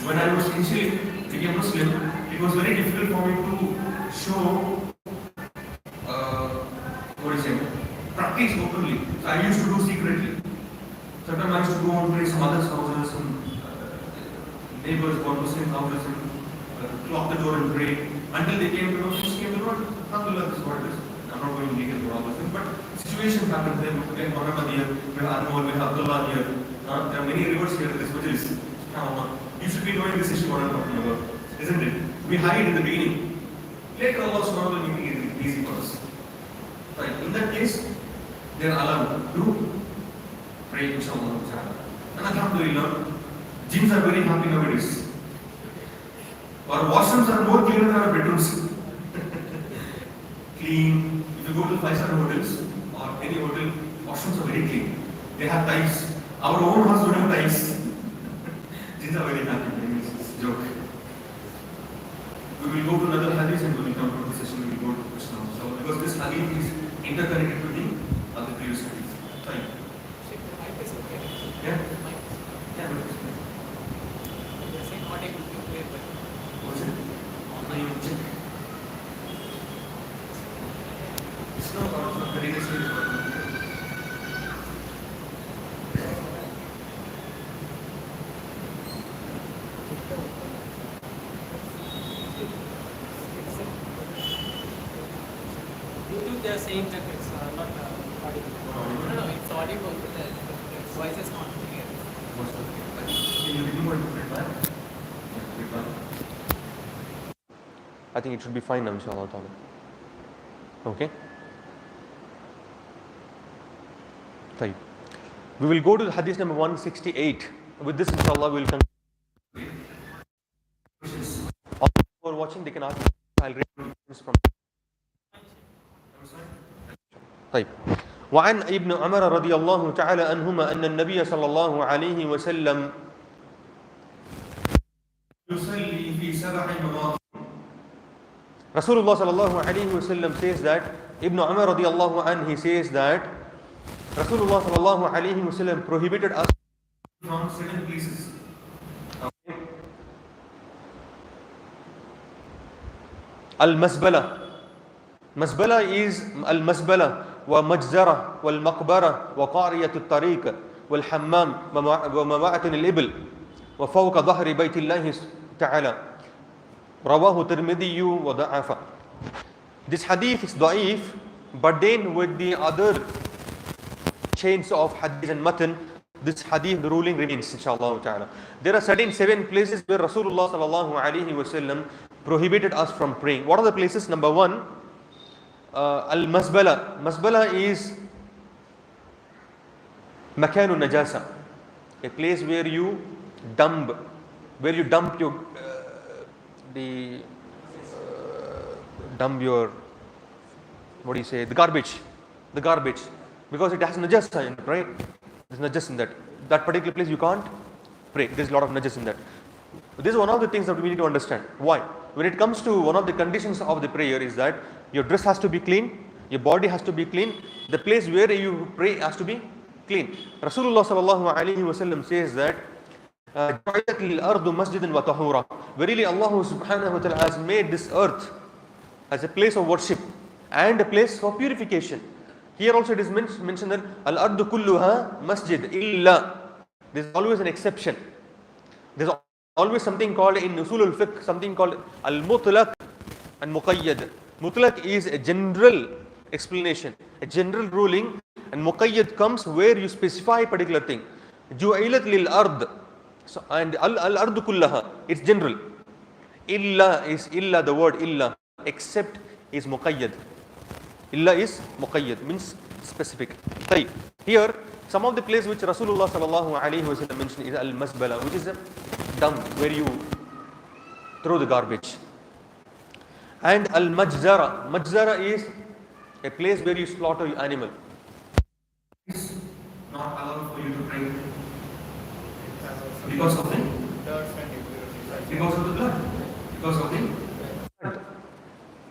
When I was initially became Muslim, it was very difficult for me to show practice openly. So I used to do secretly. Sometimes I used to go and pray some others' houses, some neighbors got Muslim houses and lock the door and pray. Until they came to know, things came to know, Alhamdulillah, this is what it is. I'm not going legal for all those things, but situations happen. Then we have Maram here, we have Anmol, we have Abdullah here. There are many rivers here in this majlis. You should be knowing this issue what I'm talking about, isn't it? We hide in the beginning. Later Allah subhanahu wa ta'ala will make it easy for us. Right. In that case, they are allowed to pray inshallah. And Alhamdulillah, gyms are very happy nowadays. Our washrooms are more cleaner than our bedrooms. Clean. If you go to 5-star hotels or any hotel, washrooms are very clean. They have tiles. Our own house don't have tiles. Gyms are very happy. It's a joke. We will go to another hadith and we will come to the session. We will go to Krishna. So because this hadith is interconnected to the other previous hadith. Fine. Sheikh, the mic is okay. Yeah? Mic. Yeah, but You're saying not able to play, but what's it? online. Check. It's not about the hadith is YouTube, they are saying that it's not audible. No, it's audible, but the voice is not clear. Can you remove it back? I think it should be fine now, inshallah ta'ala. Okay? Tayyib. We will go to hadith number 168. With this, inshallah, we will conclude. All who are watching, they can ask. I'll read this from. طيب. وعن ابن عمر رضي الله تعالى عنهما أن النبي صلى الله عليه وسلم يصلي في 7 مواضع. Rasulullah sallallahu alayhi wa sallam says that, Ibn Umar radiallahu anh, he says that Rasulullah sallallahu alayhi wa sallam prohibited us from 7 places. Al-Masbala. Masbala is Al-Masbala wa Majzara wal Maqbara wa Qariyat al-Tariq wal Hammam wa Mawa'atin al-Ibl wa fawqa dhahri baytillahi ta'ala. Rawahu Tirmidhi wa da'afa. This hadith is da'if, but then with the other chains of hadith and matan, this hadith, the ruling remains, inshallah ta'ala. There are certain 7 places where Rasulullah sallallahu alayhi wa sallam prohibited us from praying. What are the places? Number 1, Al-Masbala. Masbala is Makanu Najasa, a place where you dump your the garbage, because it has najasa in it, right? There's najas in that particular place. You can't pray. There's a lot of najas in that. This is one of the things that we need to understand. Why? When it comes to one of the conditions of the prayer is that your dress has to be clean, your body has to be clean, the place where you pray has to be clean. Rasulullah sallallahu alaihi wasallam says that verily Allah subhanahu wa ta'ala has made this earth as a place of worship and a place for purification. Here also it is mentioned that al-ardu kulluha masjid illa. There is always an exception. There is always something called in usul al-fiqh, something called al-mutlaq and muqayyad. Mutlaq is a general explanation, a general ruling, and muqayyad comes where you specify a particular thing. Ju'ilat lil ard. So, and al-ardu kullaha, it's general. Illa is illa, the word illa, except is muqayyad. Illa is muqayyad, means specific. Here, some of the places which Rasulullah sallallahu alayhi wa sallam mentioned is al-masbala, which is a dump where you throw the garbage. And al-majzara. Majzara is a place where you slaughter your animal. It's not allowed for you to pray because of the blood. Because of the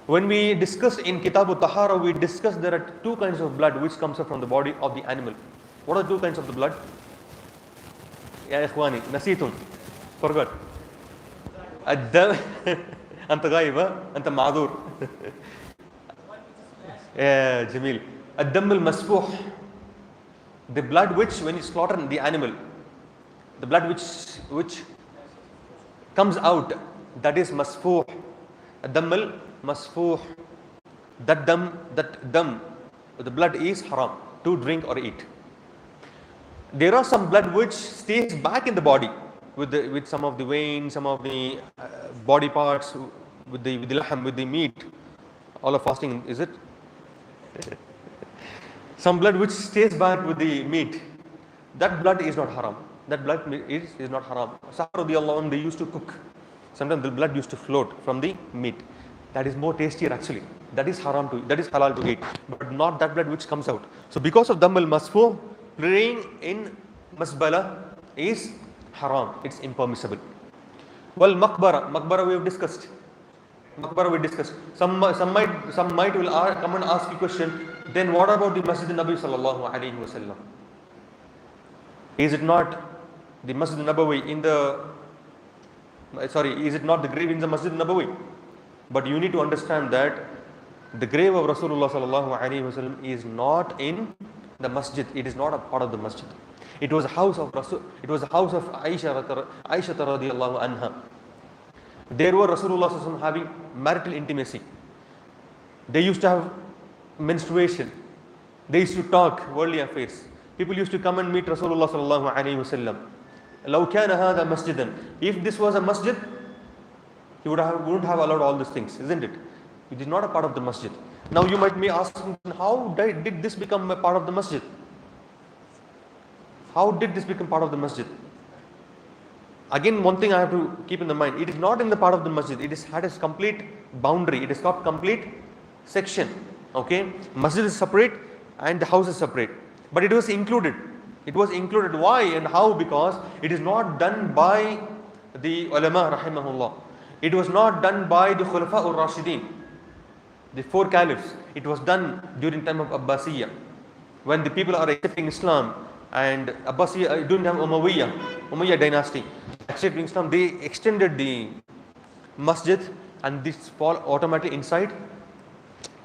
when we discussed in Kitab al-Tahara, we discussed there are 2 kinds of blood which comes up from the body of the animal. What are the 2 kinds of the blood? Ya ikhwani, nasitum. Forgot. الدم أنت غايب أنت معذور. Yeah, Jamil. الدم المسفوح, the blood which when you slaughter the animal, the blood which comes out, that is masfuh. الدم المسفوح, that dam, the blood is haram to drink or eat. There are some blood which stays back in the body with some of the veins, some of the body parts, with the lahm, with the meat. All of fasting, is it? Some blood which stays back with the meat, that blood is not haram. That blood is not haram. Sahaba, they used to cook. Sometimes the blood used to float from the meat. That is more tastier actually. That is haram to, that is halal to eat, but not that blood which comes out. So because of dam al masfu, praying in masbala is haram. It's impermissible. Well, maqbara we have discussed. Maqbara we discussed. Some might will come and ask you question. Then what about the Masjid al-Nabi sallallahu alaihi wasallam? Is it not the Masjid al-Nabawi in the is it not the grave in the Masjid al-Nabawi? But you need to understand that the grave of Rasulullah sallallahu alaihi wasallam is not in the masjid. It is not a part of the masjid. It was a house of Rasul. It was a house of Aisha radiyallahu anha. There were Rasulullah sallallahu alaihi wasallam having marital intimacy. They used to have menstruation. They used to talk worldly affairs. People used to come and meet Rasulullah sallallahu alaihi wasallam. لو كان هذا مسجدا, if this was a masjid, he wouldn't have allowed all these things, isn't it? It is not a part of the masjid. Now you might be asking, how did this become a part of the masjid? How did this become part of the masjid? Again, one thing I have to keep in the mind, it is not in the part of the masjid. It had a complete boundary. It has got complete section. Okay, masjid is separate and the house is separate. But it was included. It was included. Why and how? Because it is not done by the ulama rahimahullah. It was not done by the Khulafa al-Rashidin, the four caliphs. It was done during time of Abbasiyya, when the people are accepting Islam, and Abbasiyya during time of Umayyah dynasty, accepting Islam, they extended the masjid, and this fall automatically inside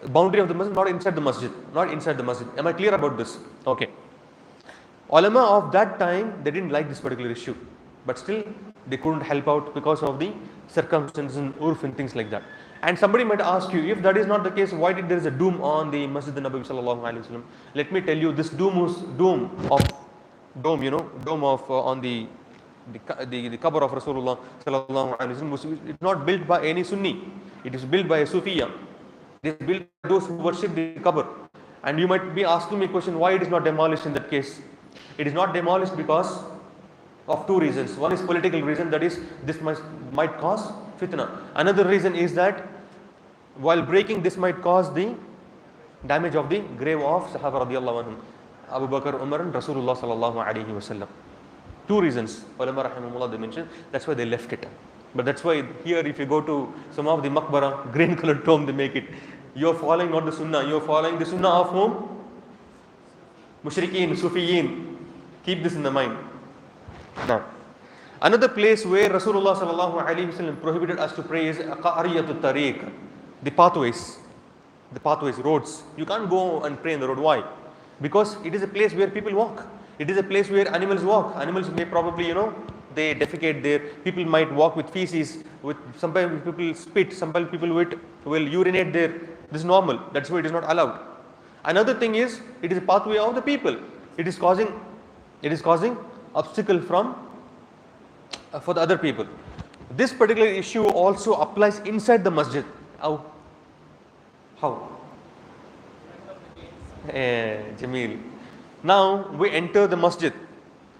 boundary of the masjid, not inside the masjid, not inside the masjid. Am I clear about this? Okay. Ulama of that time, they didn't like this particular issue, but still they couldn't help out because of the circumstances and urf and things like that. And somebody might ask you, if that is not the case, why did there is a doom on the Masjid al-Nabawi sallallahu alaihi wasallam? Let me tell you, this dome of on the qabr of Rasulullah sallallahu alaihi wasallam. It's not built by any Sunni. It is built by a Sufiya. It is built by those who worship the qabr. And you might be asking me a question, why it is not demolished in that case? It is not demolished because of two reasons. One is political reason, that is, this might cause fitna. Another reason is that while breaking, this might cause the damage of the grave of Sahaba radiyallahu anhum, Abu Bakr, Umar and Rasulullah sallallahu alaihi wasallam. Two reasons, ulama rahimahullah, they mentioned. That's why they left it. But that's why here, if you go to some of the maqbara, green colored tomb, they make it. You're following not the sunnah, you're following the sunnah of whom? Mushrikeen, Sufiyin. Keep this in the mind. Now, another place where Rasulullah sallallahu alaihi wasallam prohibited us to pray is Qa'ariyatul Tariq, the pathways, roads. You can't go and pray in the road. Why? Because it is a place where people walk. It is a place where animals walk. Animals may probably, they defecate there. People might walk with feces. Sometimes people spit. Sometimes people will urinate there. This is normal. That's why it is not allowed. Another thing is, it is a pathway of the people. It is causing obstacle for the other people. This particular issue also applies inside the masjid. How? Jamil. Now we enter the masjid.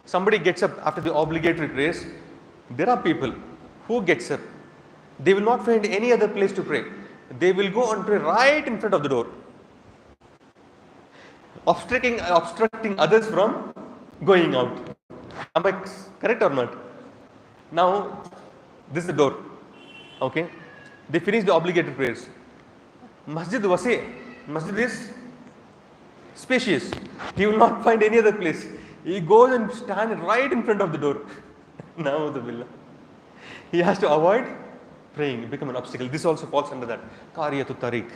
Somebody gets up after the obligatory prayers. There are people who gets up. They will not find any other place to pray. They will go and pray right in front of the door, obstructing others from going out. Am I correct or not? Now, this is the door. Okay. They finish the obligatory prayers. Masjid is spacious. He will not find any other place. He goes and stands right in front of the door. Now, he has to avoid praying become an obstacle. This also falls under that. Qariyatut tariq.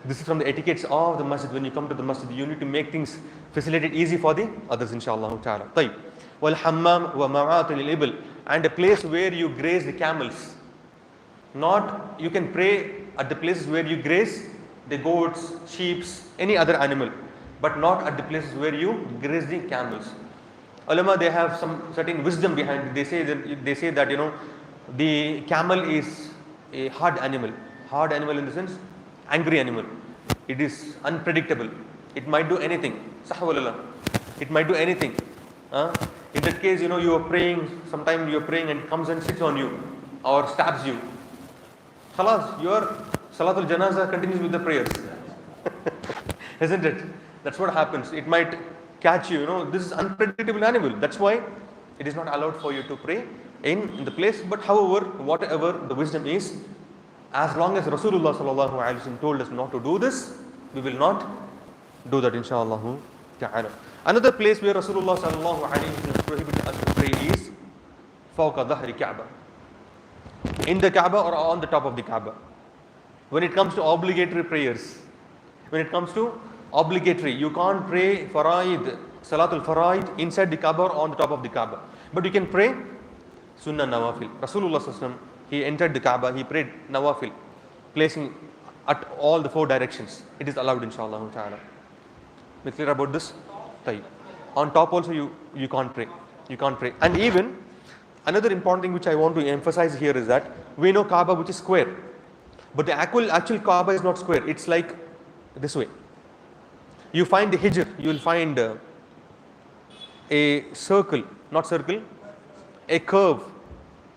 This is from the etiquettes of the masjid. When you come to the masjid, you need to make things facilitated easy for the others, inshallah ta'ala. Tayyib. Wal hammam wa ma'atul ibil. And a place where you graze the camels. Not, you can pray at the places where you graze the goats, sheep, any other animal, but not at the places where you graze the camels. Ulama, they have some certain wisdom behind it. They say that the camel is a hard animal in the sense angry animal. It is unpredictable. It might do anything. Sahawallah. It might do anything. In that case, you are praying. Sometimes you are praying and it comes and sits on you or stabs you. Khalas, your Salatul Janazah continues with the prayers. Isn't it? That's what happens. It might catch you. This is unpredictable animal. That's why it is not allowed for you to pray in the place. But however, whatever the wisdom is, as long as Rasulullah sallallahu alaihi wasallam told us not to do this, we will not do that, inshallah ta'ala. Another place where Rasulullah sallallahu alaihi wasallam prohibited us to pray is fawqa dhahri Kaaba. In the Kaaba or on the top of the Kaaba. When it comes to obligatory prayers, you can't pray faraid, salatul faraid inside the Kaaba or on the top of the Kaaba. But you can pray sunnah nawafil. Rasulullah sallallahu alaihi wasallam, he entered the Kaaba, he prayed nawafil, placing at all the 4 directions. It is allowed, inshallah ta'ala. Be clear about this? On top also you can't pray. You can't pray. And even another important thing which I want to emphasize here is that we know Kaaba which is square. But the actual Kaaba is not square. It's like this way. You find the Hijri, you will find a circle, not circle, a curve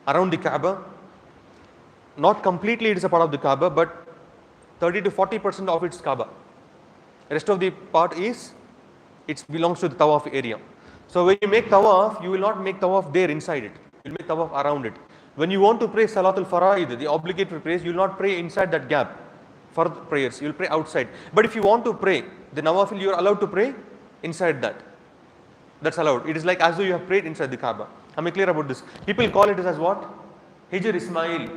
around the Kaaba. Not completely it is a part of the Kaaba, but 30 to 40% of its Kaaba. The rest of the part it belongs to the Tawaf area. So when you make Tawaf, you will not make Tawaf there inside it. You will make Tawaf around it. When you want to pray Salatul Faraid, the obligatory prayers, you will not pray inside that gap for the prayers. You will pray outside. But if you want to pray the Nawafil, you are allowed to pray inside that. That's allowed. It is like as though you have prayed inside the Kaaba. Am I clear about this? People call it as what? Hijr Ismail.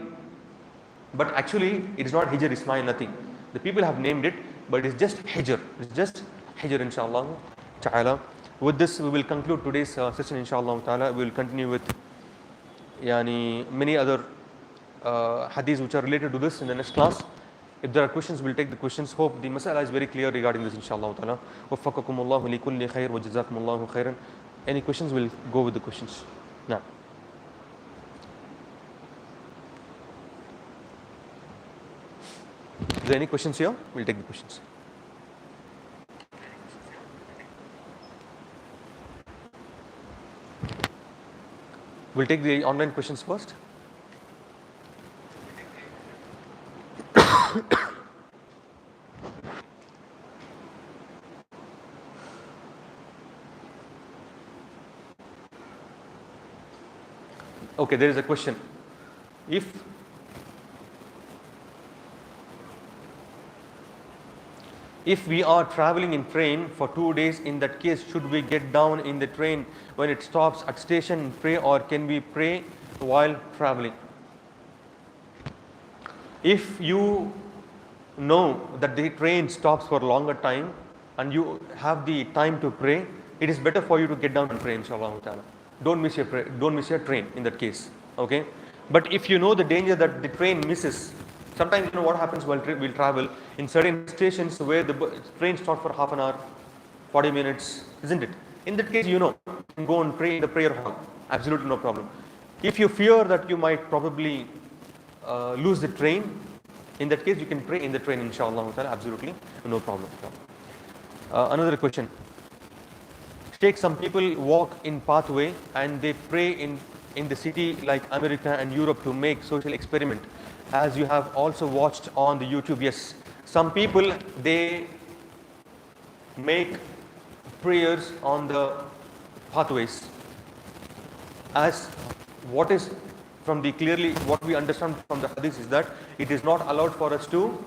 But actually, it is not Hijr Ismail, nothing. The people have named it, but it is just Hijr. It's just Hijr, inshallah ta'ala. With this, we will conclude today's session, inshallah ta'ala. We will continue with many other hadiths which are related to this in the next class. If there are questions, we'll take the questions. Hope the masala is very clear regarding this, inshallah ta'ala. Waffaqakumullahu li kulli khair wa jazakumullahu khairan. Any questions, we'll go with the questions. Now. Is there any questions here? We'll take the questions. We'll take the online questions first. Okay, there is a question. If we are traveling in train for 2 days, in that case, should we get down in the train when it stops at station and pray, or can we pray while traveling? If you know that the train stops for a longer time and you have the time to pray, it is better for you to get down and pray, inshallah ta'ala. Don't miss your train in that case. Okay? But if you know the danger that the train misses, sometimes what happens while we'll travel in certain stations where the train stops for half an hour, 40 minutes, isn't it? In that case, you can go and pray in the prayer hall. Absolutely no problem. If you fear that you might probably lose the train, in that case you can pray in the train, inshallah ta'ala. Absolutely no problem. Another question. Sheikh, some people walk in pathway and they pray in the city like America and Europe to make social experiment, as you have also watched on the YouTube. Yes, some people, they make prayers on the pathways, as what is from the clearly what we understand from the hadith is that it is not allowed for us to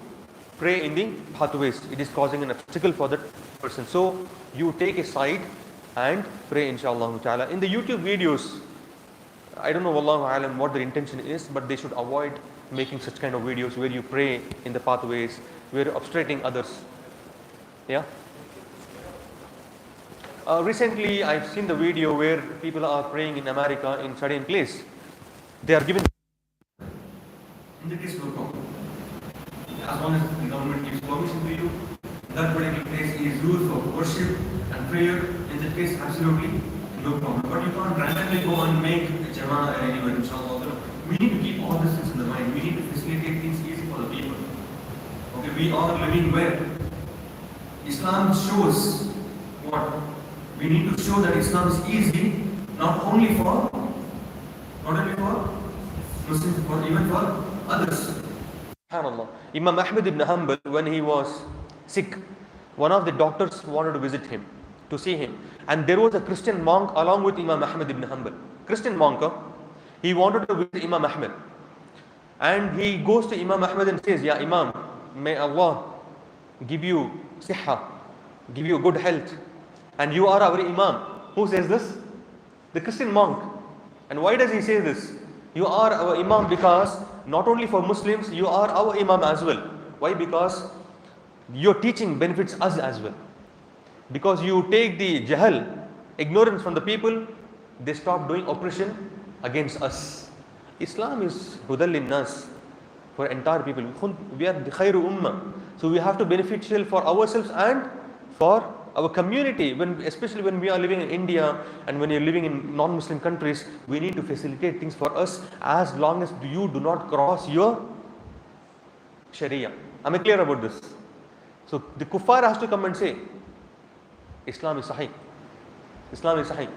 pray in the pathways. It is causing an obstacle for that person. So you take a side and pray, inshallah ta'ala. In the YouTube videos, I don't know, wallahu alam, what their intention is, but they should avoid making such kind of videos where you pray in the pathways, where you're obstructing others. Yeah. Recently, I've seen the video where people are praying in America in certain place. They are given. In the case, no problem. As long as the government gives permission to you, that particular place is used for worship and prayer. In that case, absolutely no problem. But you can't randomly go and make a jama'ah anywhere, inshallah. We need to keep all these things in the mind. We need to facilitate things easy for the people. Okay, we are living where Islam shows what? We need to show that Islam is easy, not only for Muslims, but even for others. SubhanAllah. Imam Ahmad ibn Hanbal, when he was sick, one of the doctors wanted to visit him, to see him. And there was a Christian monk along with Imam Ahmad ibn Hanbal. Christian monk, he wanted to visit Imam Ahmad. And he goes to Imam Ahmad and says, Ya Imam, may Allah give you sihha, give you good health. And you are our Imam. Who says this? The Christian monk. And why does he say this? You are our Imam because not only for Muslims, you are our Imam as well. Why? Because your teaching benefits us as well. Because you take the jahal, ignorance from the people, they stop doing oppression against us. Islam is hudal linnas, for entire people. We are the khairu ummah. So we have to beneficial for ourselves and for our community, especially when we are living in India and when you're living in non-Muslim countries, we need to facilitate things for us as long as you do not cross your Sharia. Am I clear about this? So the kuffar has to come and say, Islam is sahih. Islam is sahih.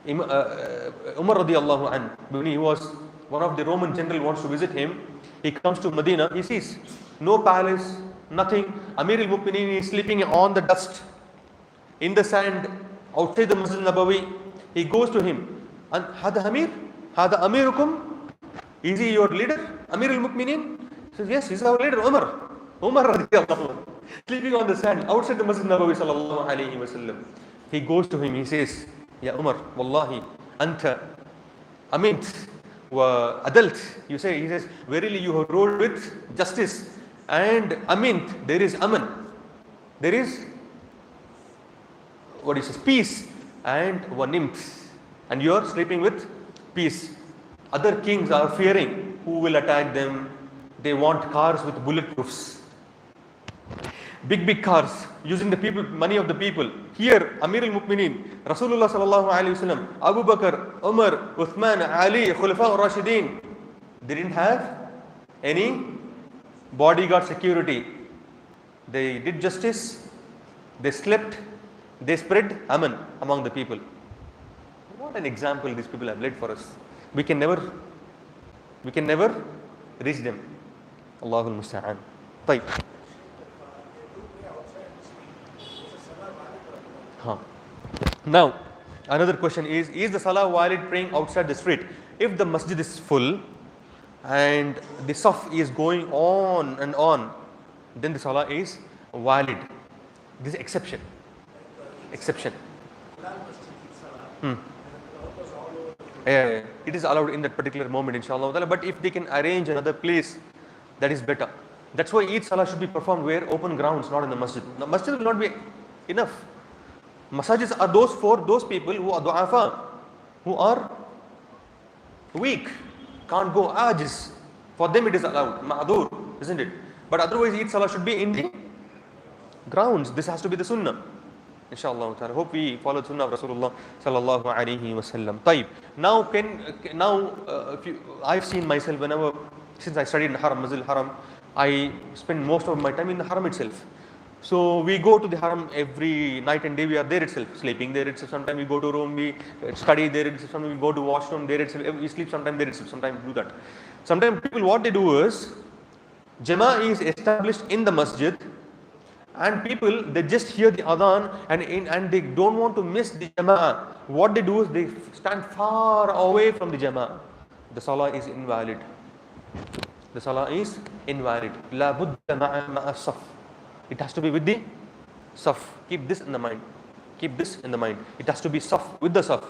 Umar radiallahu anhu, when he was one of the Roman general wants to visit him, he comes to Medina, he sees no palace, nothing. Amir al-Mu'mineen is sleeping on the dust, in the sand, outside the Masjid al-Nabawi. He goes to him, and Hada Amir? Hada Amirukum? Is he your leader? Amir al-Mu'mineen? He says, yes, he's our leader, Umar. Umar radiallahu anhu, sleeping on the sand, outside the Masjid al-Nabawi sallallahu alayhi wa sallam. He goes to him, he says, Ya Umar, wallahi, anta amint wa adalt. He says, verily you have ruled with justice. And amint, there is aman. There is, what he says, peace. And wanimt. And you are sleeping with peace. Other kings are fearing who will attack them. They want cars with bulletproofs. Big cars, using the people, money of the people. Here, Amir al-Mu'mineen, Rasulullah sallallahu alayhi wasallam, Abu Bakr, Umar, Uthman, Ali, Khulafa al-Rashideen, they didn't have any bodyguard security. They did justice, they slept, they spread aman among the people. What an example these people have led for us. We can never reach them. Allahul Musta'an. Tayyib. Now, another question is the salah valid praying outside the street? If the masjid is full and the saf is going on and on, then the salah is valid. This is exception. Yeah, it is allowed in that particular moment, inshallah. But if they can arrange another place, that is better. That's why each salah should be performed where open grounds, not in the masjid. The masjid will not be enough. Masajids are those for those people who are du'afa, who are weak, can't go ajiz. For them it is allowed, ma'adur, isn't it? But otherwise each salah should be in the grounds. This has to be the sunnah. Inshallah ta'ala. Hope we follow the sunnah of Rasulullah sallallahu alayhi wa sallam. Tayyib. Now, I've seen myself whenever, since I studied in Haram, Masjid al Haram, I spend most of my time in the Haram itself. So we go to the Haram every night and day. We are there itself, sleeping there itself. Sometimes we go to room, we study there itself. Sometimes we go to washroom there itself. We sleep sometime there itself. Sometimes we do that. Sometimes people, what they do is, Jama'ah is established in the masjid, and people, they just hear the adhan and they don't want to miss the Jama'ah. What they do is they stand far away from the Jama'ah. The salah is invalid. The salah is invalid. La budda ma'a saf. It has to be with the saf. Keep this in the mind. Keep this in the mind. It has to be saf, with the saf.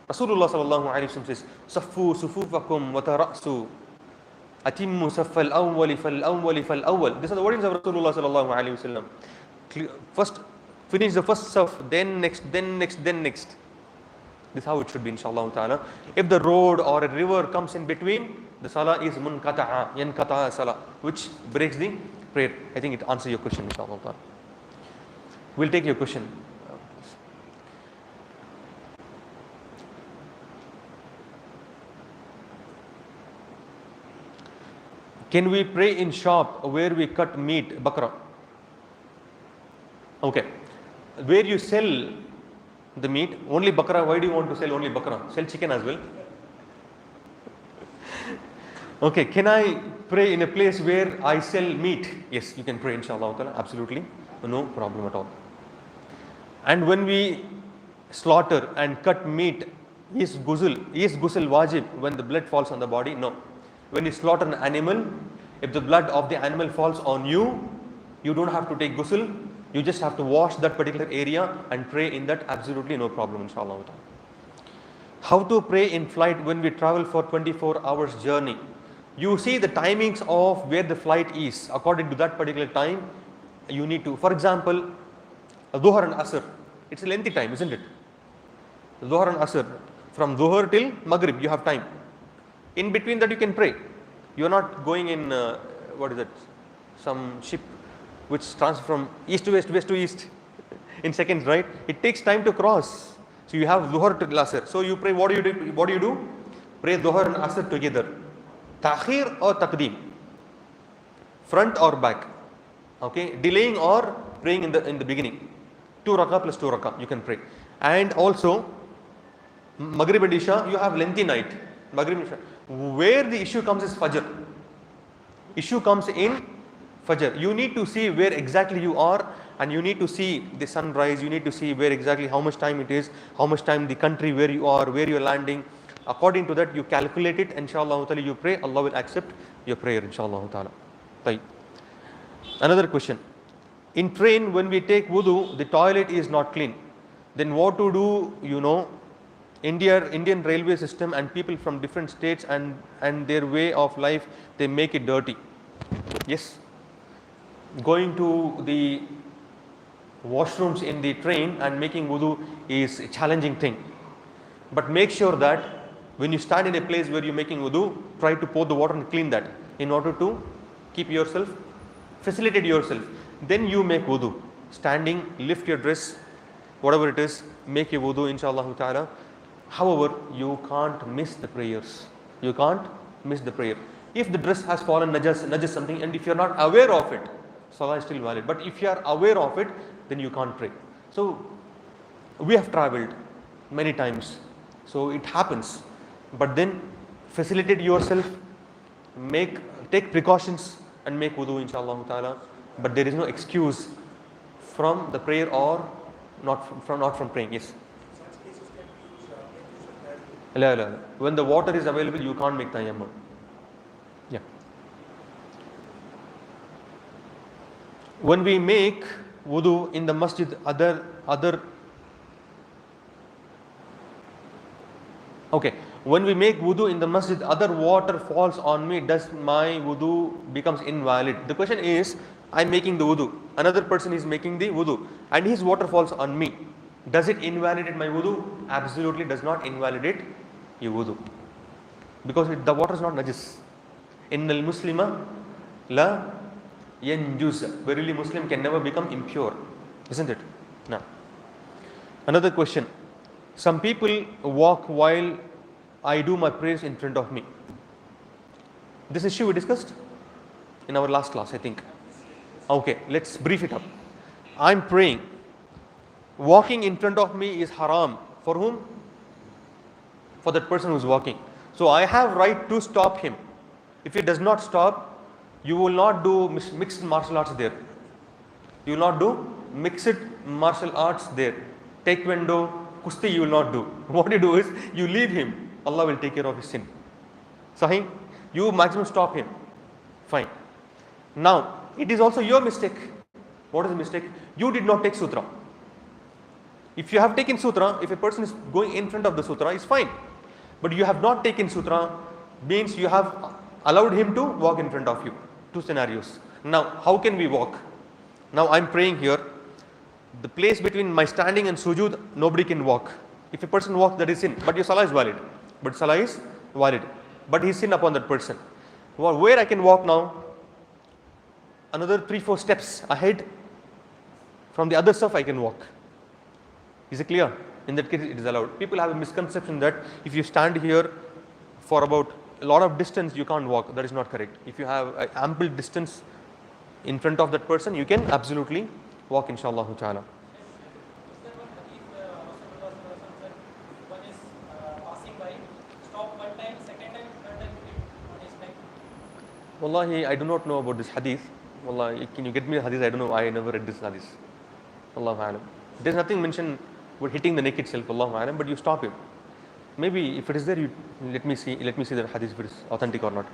Rasulullah sallallahu alayhi wa sallam says, Saffu sufufakum wa tara'su Atimmu saffal awwali fal awwali fal awwal. These are the wordings of Rasulullah sallallahu alaihi wasallam. First, finish the first saf, then next, then next, then next. This is how it should be, inshallah ta'ala. If the road or a river comes in between, the salah is munkata'a, yankata'a salah, which breaks the prayer. I think it answers your question, inshallah ta'ala. We'll take your question. Can we pray in shop where we cut meat, bakra? Okay. Where you sell the meat, only bakra, why do you want to sell only bakra? Sell chicken as well. Okay, can I pray in a place where I sell meat? Yes, you can pray, inshallah, absolutely. No problem at all. And when we slaughter and cut meat, is ghusl wajib when the blood falls on the body? No. When you slaughter an animal, if the blood of the animal falls on you, you don't have to take ghusl. You just have to wash that particular area and pray in that, absolutely no problem, inshallah. How to pray in flight when we travel for 24 hours journey? You see the timings of where the flight is. According to that particular time, you need to, for example, Dhuhr and Asr. It's a lengthy time, isn't it? Dhuhr and Asr. From Dhuhr till Maghrib, you have time. In between that, you can pray. You are not going in, what is it? Some ship which transfers from east to west, west to east in seconds, right? It takes time to cross. So you have Dhuhr till Asr. So you pray, what do you do? What do you do? Pray Dhuhr and Asr together. Ta'khir or taqdeem? Front or back? Okay, delaying or praying in the beginning? 2 rakah plus 2 rakah, you can pray. And also, Maghrib and Isha, you have lengthy night. Maghrib and Isha. Where the issue comes is Fajr. Issue comes in Fajr. You need to see where exactly you are, and you need to see the sunrise. You need to see where exactly, how much time it is, how much time the country where you are, where you are landing. According to that, you calculate it. Inshallah ta'ala, you pray. Allah will accept your prayer. Inshallah ta'ala. Another question. In train, when we take wudu, the toilet is not clean. Then what to do? You know, Indian railway system and people from different states and their way of life, they make it dirty. Yes. Going to the washrooms in the train and making wudu is a challenging thing. But make sure that when you stand in a place where you're making wudu, try to pour the water and clean that in order to keep yourself, facilitate yourself. Then you make wudu. Standing, lift your dress, whatever it is, make your wudu, inshallah ta'ala. However, you can't miss the prayers. You can't miss the prayer. If the dress has fallen najas something, and if you're not aware of it, salah is still valid. But if you are aware of it, then you can't pray. So, we have traveled many times. So, it happens. But then, facilitate yourself, take precautions and make wudu, inshallah ta'ala. But there is no excuse from the prayer or not from praying. Yes. When the water is available, you can't make tayammum. Yeah. When we make wudu in the masjid, okay. When we make wudu in the masjid, other water falls on me. Does my wudu becomes invalid? The question is, I'm making the wudu. Another person is making the wudu, and his water falls on me. Does it invalidate my wudu? Absolutely does not invalidate your wudu, because the water is not najis. Innal muslima la yanjus. Verily, Muslim can never become impure, isn't it? Now, another question. Some people walk while I do my prayers in front of me. This issue we discussed in our last class, I think. Okay, let's brief it up. I'm praying. Walking in front of me is haram. For whom? For that person who's walking. So I have right to stop him. If he does not stop, you will not do mixed martial arts there. You will not do mixed martial arts there. Taekwondo, kusti you will not do. What you do is, you leave him. Allah will take care of his sin. Sahih? You maximum stop him. Fine. Now, it is also your mistake. What is the mistake? You did not take sutra. If you have taken sutra, if a person is going in front of the sutra, it's fine. But you have not taken sutra, means you have allowed him to walk in front of you. Two scenarios. Now, how can we walk? Now, I'm praying here. The place between my standing and sujood, nobody can walk. If a person walks, that is sin. But your salah is valid. But he's sin upon that person. Well, where I can walk now? Another 3-4 steps ahead. From the other stuff, I can walk. Is it clear? In that case, it is allowed. People have a misconception that if you stand here for about a lot of distance, you can't walk. That is not correct. If you have an ample distance in front of that person, you can absolutely walk, inshallah ta'ala. Wallahi, I do not know about this hadith. Wallahi, can you get me the hadith? I don't know. I never read this hadith. Allahu alam. There's nothing mentioned with hitting the neck itself. Allahu alam. But you stop him. Maybe if it is there, you let me see the hadith if it is authentic or not.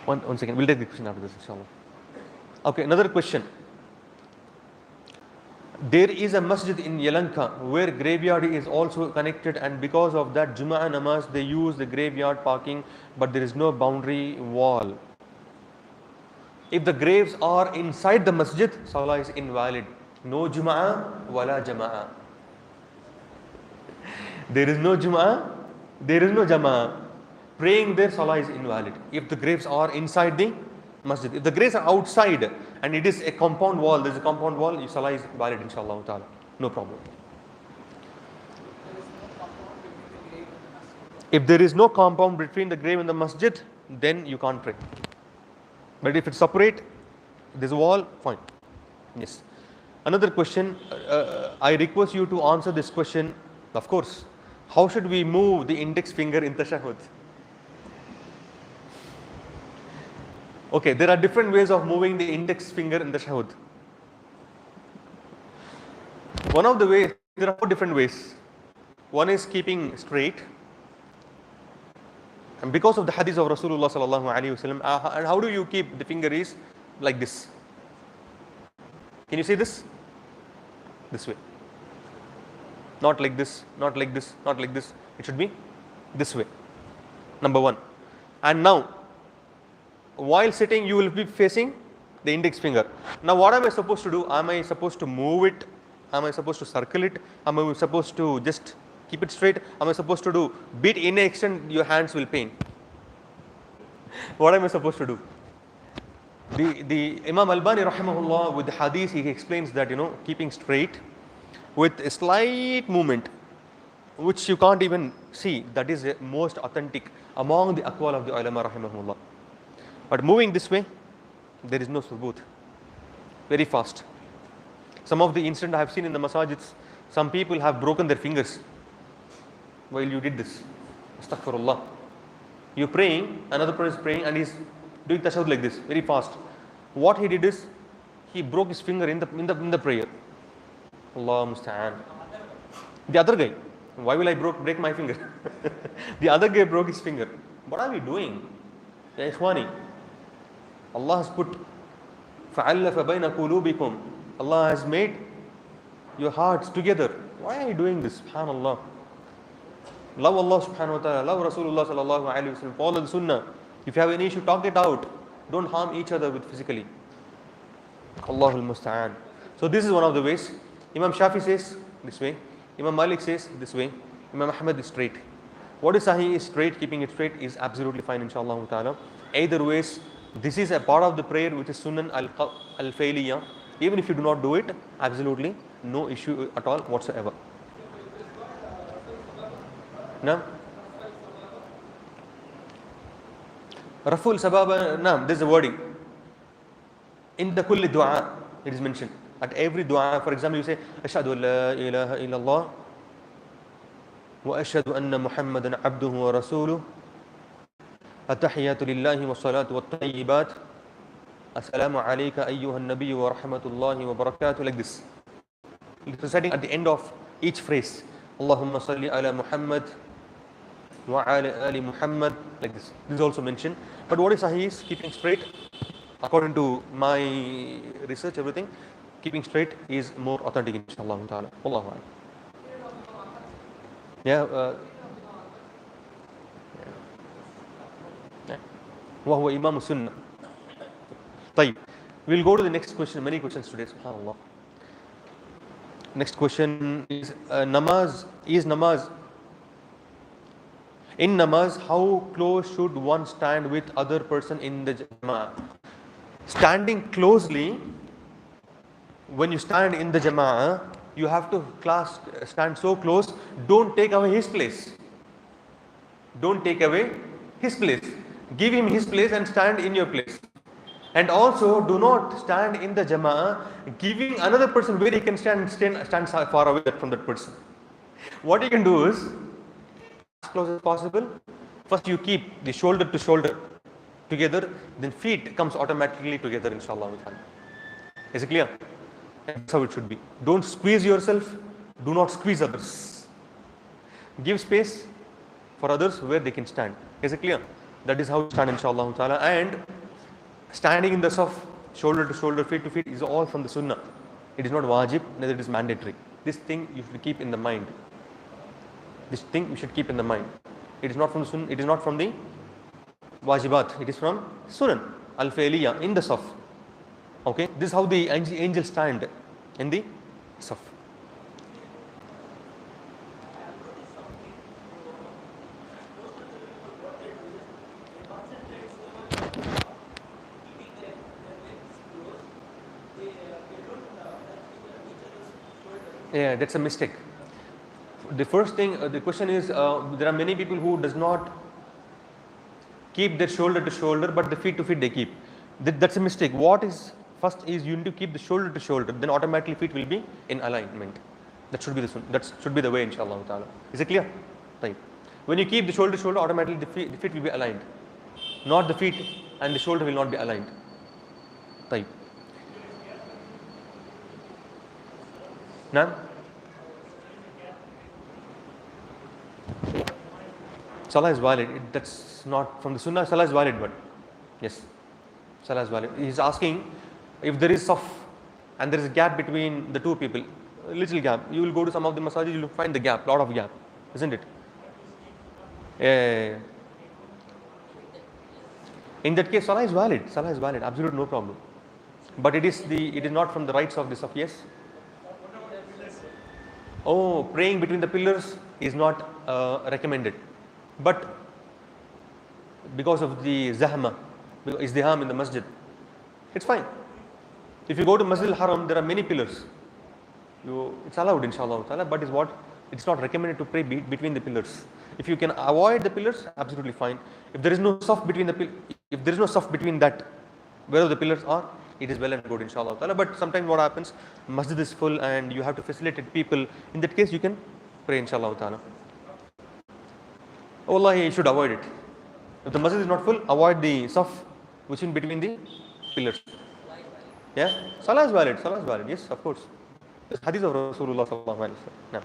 One second. We'll take the question after this, inshallah. Okay, another question. There is a masjid in Yalanka where graveyard is also connected, and because of that Jum'ah namaz they use the graveyard parking, but there is no boundary wall. If the graves are inside the masjid, salah is invalid. No Jum'ah wala Jama'ah. There is no Jum'ah, there is no Jama'ah. Praying there, salah is invalid. If the graves are inside the masjid. If the graves are outside and it is a compound wall, there is a compound wall, your salah is valid, inshallah ta'ala. No problem. If there is no compound between the grave and the masjid, then you can't pray. But if it's separate, there's a wall, fine. Yes. Another question, I request you to answer this question. Of course, how should we move the index finger in tashahhud? Okay, there are different ways of moving the index finger in the tashahhud. One of the ways, there are 4 different ways. One is keeping straight. And because of the hadith of Rasulullah sallallahu alaihi wasallam, and how do you keep the finger is like this? Can you see this? This way. Not like this, not like this, not like this. It should be this way. Number 1. And now, while sitting, you will be facing the index finger. Now, what am I supposed to do? Am I supposed to move it? Am I supposed to circle it? Am I supposed to just keep it straight? Am I supposed to do bit in an extent your hands will pain? What am I supposed to do? The Imam Albani rahimahullah with the hadith, he explains that keeping straight with a slight movement which you can't even see, that is the most authentic among the aqwal of the ulama rahimahullah. But moving this way, there is no subut. Very fast. Some of the incident I have seen in the masajids, some people have broken their fingers while you did this. Astaghfirullah. You're praying, another person is praying and he's doing tashahhud like this, very fast. What he did is, he broke his finger in the prayer. Allah musta'an. The other guy, why will I break my finger? The other guy broke his finger. What are we doing? Ya ikhwani, Allah has put فَعَلَّفَ بَيْنَ قُلُوبِكُمْ. Allah has made your hearts together. Why are you doing this? SubhanAllah. Love Allah subhanahu wa ta'ala, love Rasulullah sallallahu alayhi wa sallam, follow the sunnah. If you have any issue, talk it out. Don't harm each other with physically. Allahul musta'an. So this is one of the ways. Imam Shafi says this way. Imam Malik says this way. Imam Ahmad is straight. What is sahih is straight, keeping it straight is absolutely fine, inshallah ta'ala. Either ways, this is a part of the prayer which is sunan al-failiyah. Even if you do not do it, absolutely no issue at all whatsoever. Now, Raful Sababa, no, there's a wording. In the kulli dua, it is mentioned. At every dua, for example, you say, Ashhadu an la ilaha illallah, wa ashhadu anna Muhammadan abduhu wa rasuluh, At-tahiyyatu lillahi wa salatu wa tayyibat, Assalamu alayka ayyuhan nabiyyu wa rahmatullahi wa barakatuh, like this. Reciting at the end of each phrase, Allahumma salli ala Muhammad wa ala ali Muhammad, like this. This is also mentioned. But what is sahih is keeping straight. According to my research, everything, keeping straight is more authentic, inshallah ta'ala. Wallahu a'lam. Yeah. وهو إمام السنة. طيب, we'll go to the next question. Many questions today, subhanallah. Next question is namaz. Is namaz, in namaz, how close should one stand with other person in the jama'ah? Standing closely, when you stand in the jama'ah, you have to stand so close, don't take away his place. Don't take away his place. Give him his place and stand in your place. And also, do not stand in the jama'ah giving another person where he can stand far away from that person. What you can do is, as close as possible, first you keep the shoulder to shoulder together, then feet comes automatically together, inshallah. Is it clear? That's how it should be. Don't squeeze yourself, do not squeeze others. Give space for others where they can stand. Is it clear? That is how you stand, inshallah ta'ala. And standing in the saf, shoulder to shoulder, feet to feet, is all from the sunnah. It is not wajib, neither it is mandatory. This thing you should keep in the mind. This thing you should keep in the mind. It is not from the sunnah, it is not from the wajibat, it is from sunan, al-failiyah, in the saf. Okay, this is how the angels stand in the saf. Yeah, that's a mistake. The first thing, the question is, there are many people who does not keep their shoulder to shoulder, but the feet to feet they keep. That's a mistake. What is first is you need to keep the shoulder to shoulder, then automatically feet will be in alignment. That should be the way, inshallah ta'ala. Is it clear? Right. When you keep the shoulder to shoulder, automatically the feet will be aligned. Not the feet and the shoulder will not be aligned. Right. Now, salah is valid. That's not from the sunnah. Salah is valid, but yes, salah is valid. He's asking if there is saf and there is a gap between the two people, a little gap. You will go to some of the masajid, you will find the gap, lot of gap, isn't it? In that case, salah is valid. Salah is valid. Absolute no problem. But it is not from the rights of the saf. Yes. Oh, praying between the pillars is not recommended. But because of the zahma, izdiham in the masjid, it's fine. If you go to Masjid al Haram, there are many pillars. It's allowed, inshallah ta'ala, but it's not recommended to pray between the pillars. If you can avoid the pillars, absolutely fine. If there is no saf between that, wherever the pillars are, it is well and good, inshallah ta'ala. But sometimes what happens, masjid is full and you have to facilitate people. In that case, you can pray, inshallah ta'ala. Wallahi, you should avoid it. If the masjid is not full, avoid the saf which is in between the pillars. Yeah? Salah is valid. Salah is valid. Yes, of course. This hadith of Rasulullah sallallahu alaihi wasallam.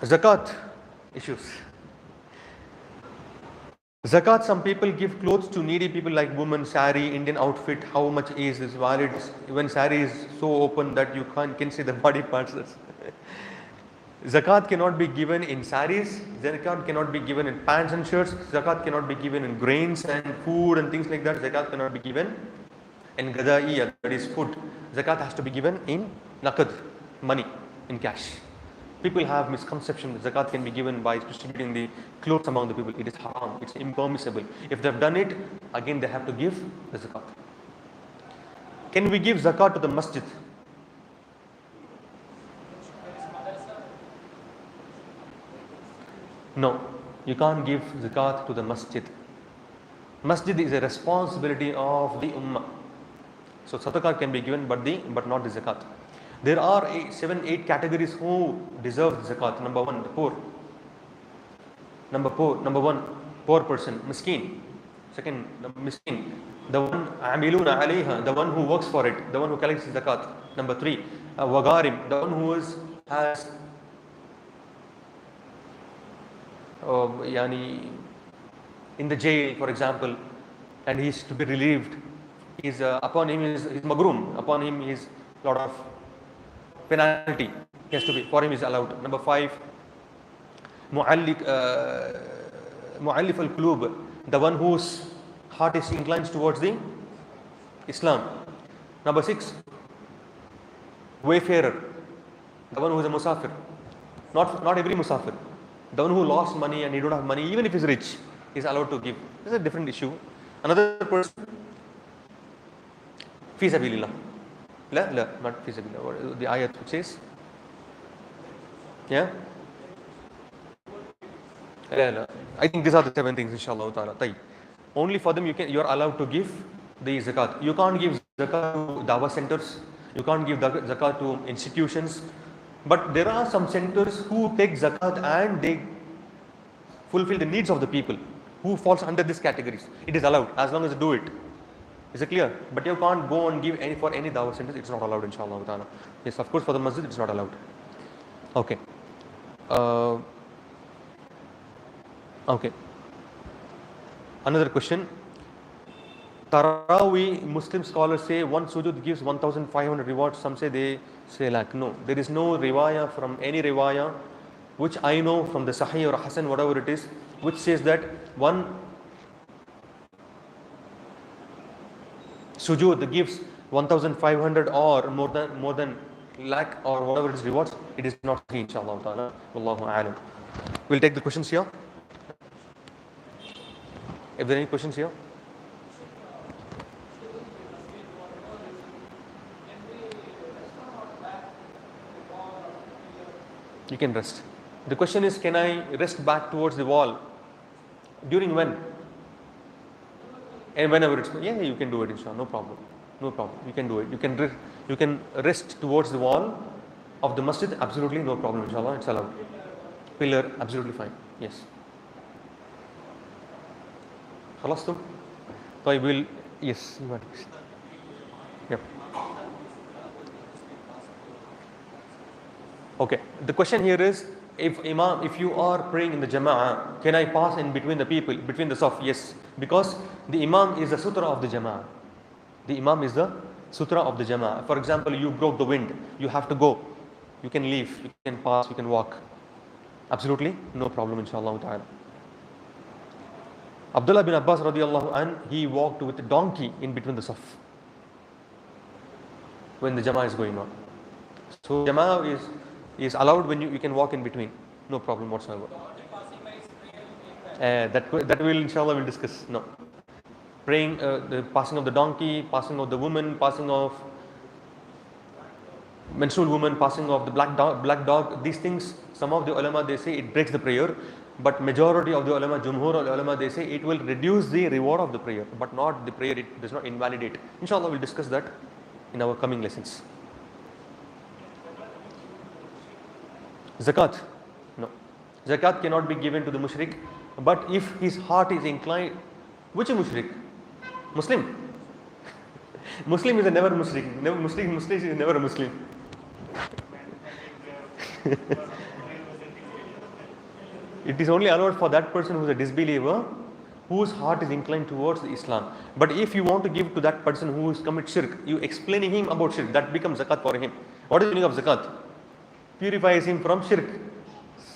Zakat issues. Zakat, some people give clothes to needy people like women, sari, Indian outfit. How much is this valid? When sari is so open that you can see the body parts. Zakat cannot be given in saris. Zakat cannot be given in pants and shirts. Zakat cannot be given in grains and food and things like that. Zakat cannot be given in gada'iyya, that is food. Zakat has to be given in naqad, money, in cash. People have misconception that zakat can be given by distributing the clothes among the people. It is haram. It's impermissible. If they have done it, again they have to give the zakat. Can we give zakat to the masjid? No, you can't give zakat to the masjid. Masjid is a responsibility of the ummah. So sadaqah can be given, but not the zakat. There are 7-8 categories who deserve zakat. Number one, the poor. Number one, poor person, miskin. Second, the miskin. The one, amiluna alayha, the one who works for it, the one who collects zakat. Number 3, wagarim, the one who has in the jail, for example, and he is to be relieved. Upon him is magrum. Upon him is lot of penalty. He has to be. For him is allowed. Number 5, Mu'allif al-Qulub, the one whose heart is inclined towards the Islam. Number 6, wayfarer, the one who is a musafir. Not every musafir. The one who lost money and he don't have money, even if he's rich, is allowed to give. This is a different issue. Another person, fi sabilillah. La, not fi sabilillah. What the ayat says? Yeah? La. I think these are the 7 things, inshallah ta'ala. Only for them you are allowed to give the zakat. You can't give zakat to dawah centers. You can't give zakat to institutions. But there are some centers who take zakat and they fulfill the needs of the people who falls under these categories. It is allowed as long as you do it. Is it clear? But you can't go and give for any dawah centers. It's not allowed, inshallah ta'ala. Yes, of course, for the masjid it's not allowed. Okay. Okay. Another question. Taraweeh, Muslim scholars say one sujood gives 1,500 rewards. Some say they say lakh. No, there is no riwayah from any riwayah which I know from the Sahih or Hasan, whatever it is, which says that one sujood gives 1,500 or more than lakh or whatever it is rewards. It is not seen, inshallah ta'ala. Wallahu a'lam. We'll take the questions here. If there are any questions here. You can rest. The question is, can I rest back towards the wall? During when? And whenever it's, yeah, you can do it, inshallah, no problem. No problem. You can do it. You can rest towards the wall of the masjid, absolutely no problem, inshallah, it's allowed. Pillar, absolutely fine. Yes. Khalastum? So I will, yes, you want to. Yep. Okay. The question here is, if you are praying in the jama'ah, can I pass in between the people, between the saf? Yes, because the imam is the sutra of the jama'ah. The imam is the sutra of the jama'ah. For example, you broke the wind, you have to go. You can leave, you can pass, you can walk. Absolutely no problem, inshallah ta'ala. Abdullah bin Abbas radiallahu anh, he walked with a donkey in between the saf when the jama'ah is going on. So jama'ah is allowed when you can walk in between, no problem whatsoever. That will, inshallah, we'll discuss. No, praying, the passing of the donkey, passing of the woman, passing of menstrual woman, passing of the black dog, these things, some of the ulama they say it breaks the prayer, but majority of the ulama, jumhur ulama, they say it will reduce the reward of the prayer, but not the prayer, it does not invalidate. Inshallah, we'll discuss that in our coming lessons. Zakat, no. Zakat cannot be given to the mushrik, but if his heart is inclined, which mushrik? Muslim. Muslim is a never mushrik. Muslim is never a Muslim. It is only allowed for that person who is a disbeliever, whose heart is inclined towards Islam. But if you want to give to that person who has committed shirk, you explaining him about shirk, that becomes zakat for him. What is the meaning of zakat? Purifies him from shirk.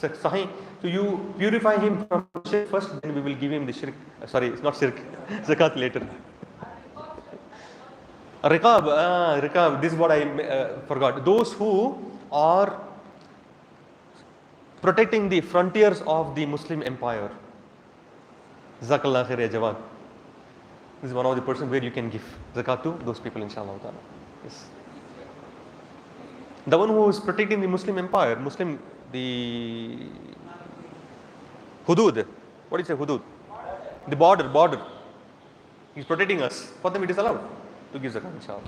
Sahih. So you purify him from shirk first, then we will give him the shirk. Sorry, it's not shirk. Zakat later. Riqab. This is what I forgot. Those who are protecting the frontiers of the Muslim empire. Jazakallah khair ya Jawad. This is one of the persons where you can give zakat to those people, inshallah ta'ala. Yes. The one who is protecting the Muslim empire, the hudud. What is a hudud? The border. He's protecting us. For them it is allowed to give zakat, inshallah.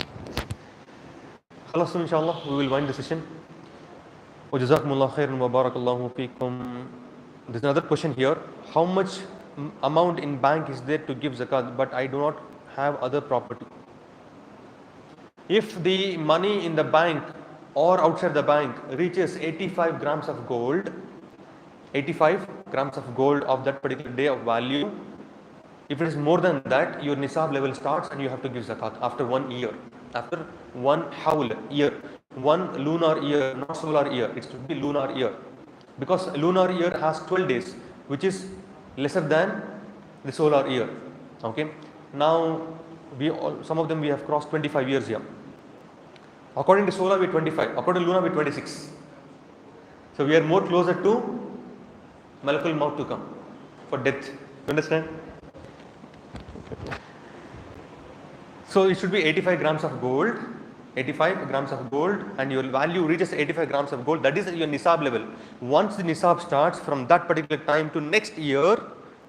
Khalas, inshallah, we will wind the session. Wa jazakumullah khairan wa barakallahu feekum. There's another question here. How much amount in bank is there to give zakat, but I do not have other property? If the money in the bank or outside the bank reaches 85 grams of gold, 85 grams of gold of that particular day of value, if it is more than that, your nisab level starts and you have to give zakat after 1 year, after 1 hawl year, 1 lunar year, not solar year, it should be lunar year. because a lunar year has 12 days, which is lesser than the solar year. Okay, now some of them we have crossed 25 years here. According to solar we are 25, according to lunar we are 26. So we are more closer to Malakul Maut to come for death. You understand? So it should be 85 grams of gold, 85 grams of gold, and your value reaches 85 grams of gold. That is your nisab level. Once the nisab starts, from that particular time to next year,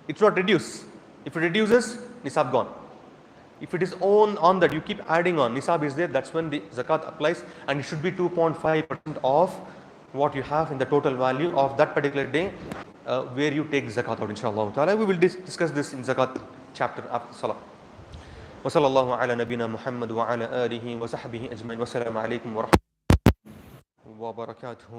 it should not reduce. If it reduces, nisab gone. If it is on that, you keep adding on, nisab is there, that's when the zakat applies, and it should be 2.5% of what you have in the total value of that particular day where you take zakat out, inshallah ta'ala. We will discuss this in zakat chapter after salah. Wa sallallahu ala nabina Muhammad wa ala alihi wa sahbihi ajma'in. Wassalamu alaikum wa rahmatullahi wa barakatuh.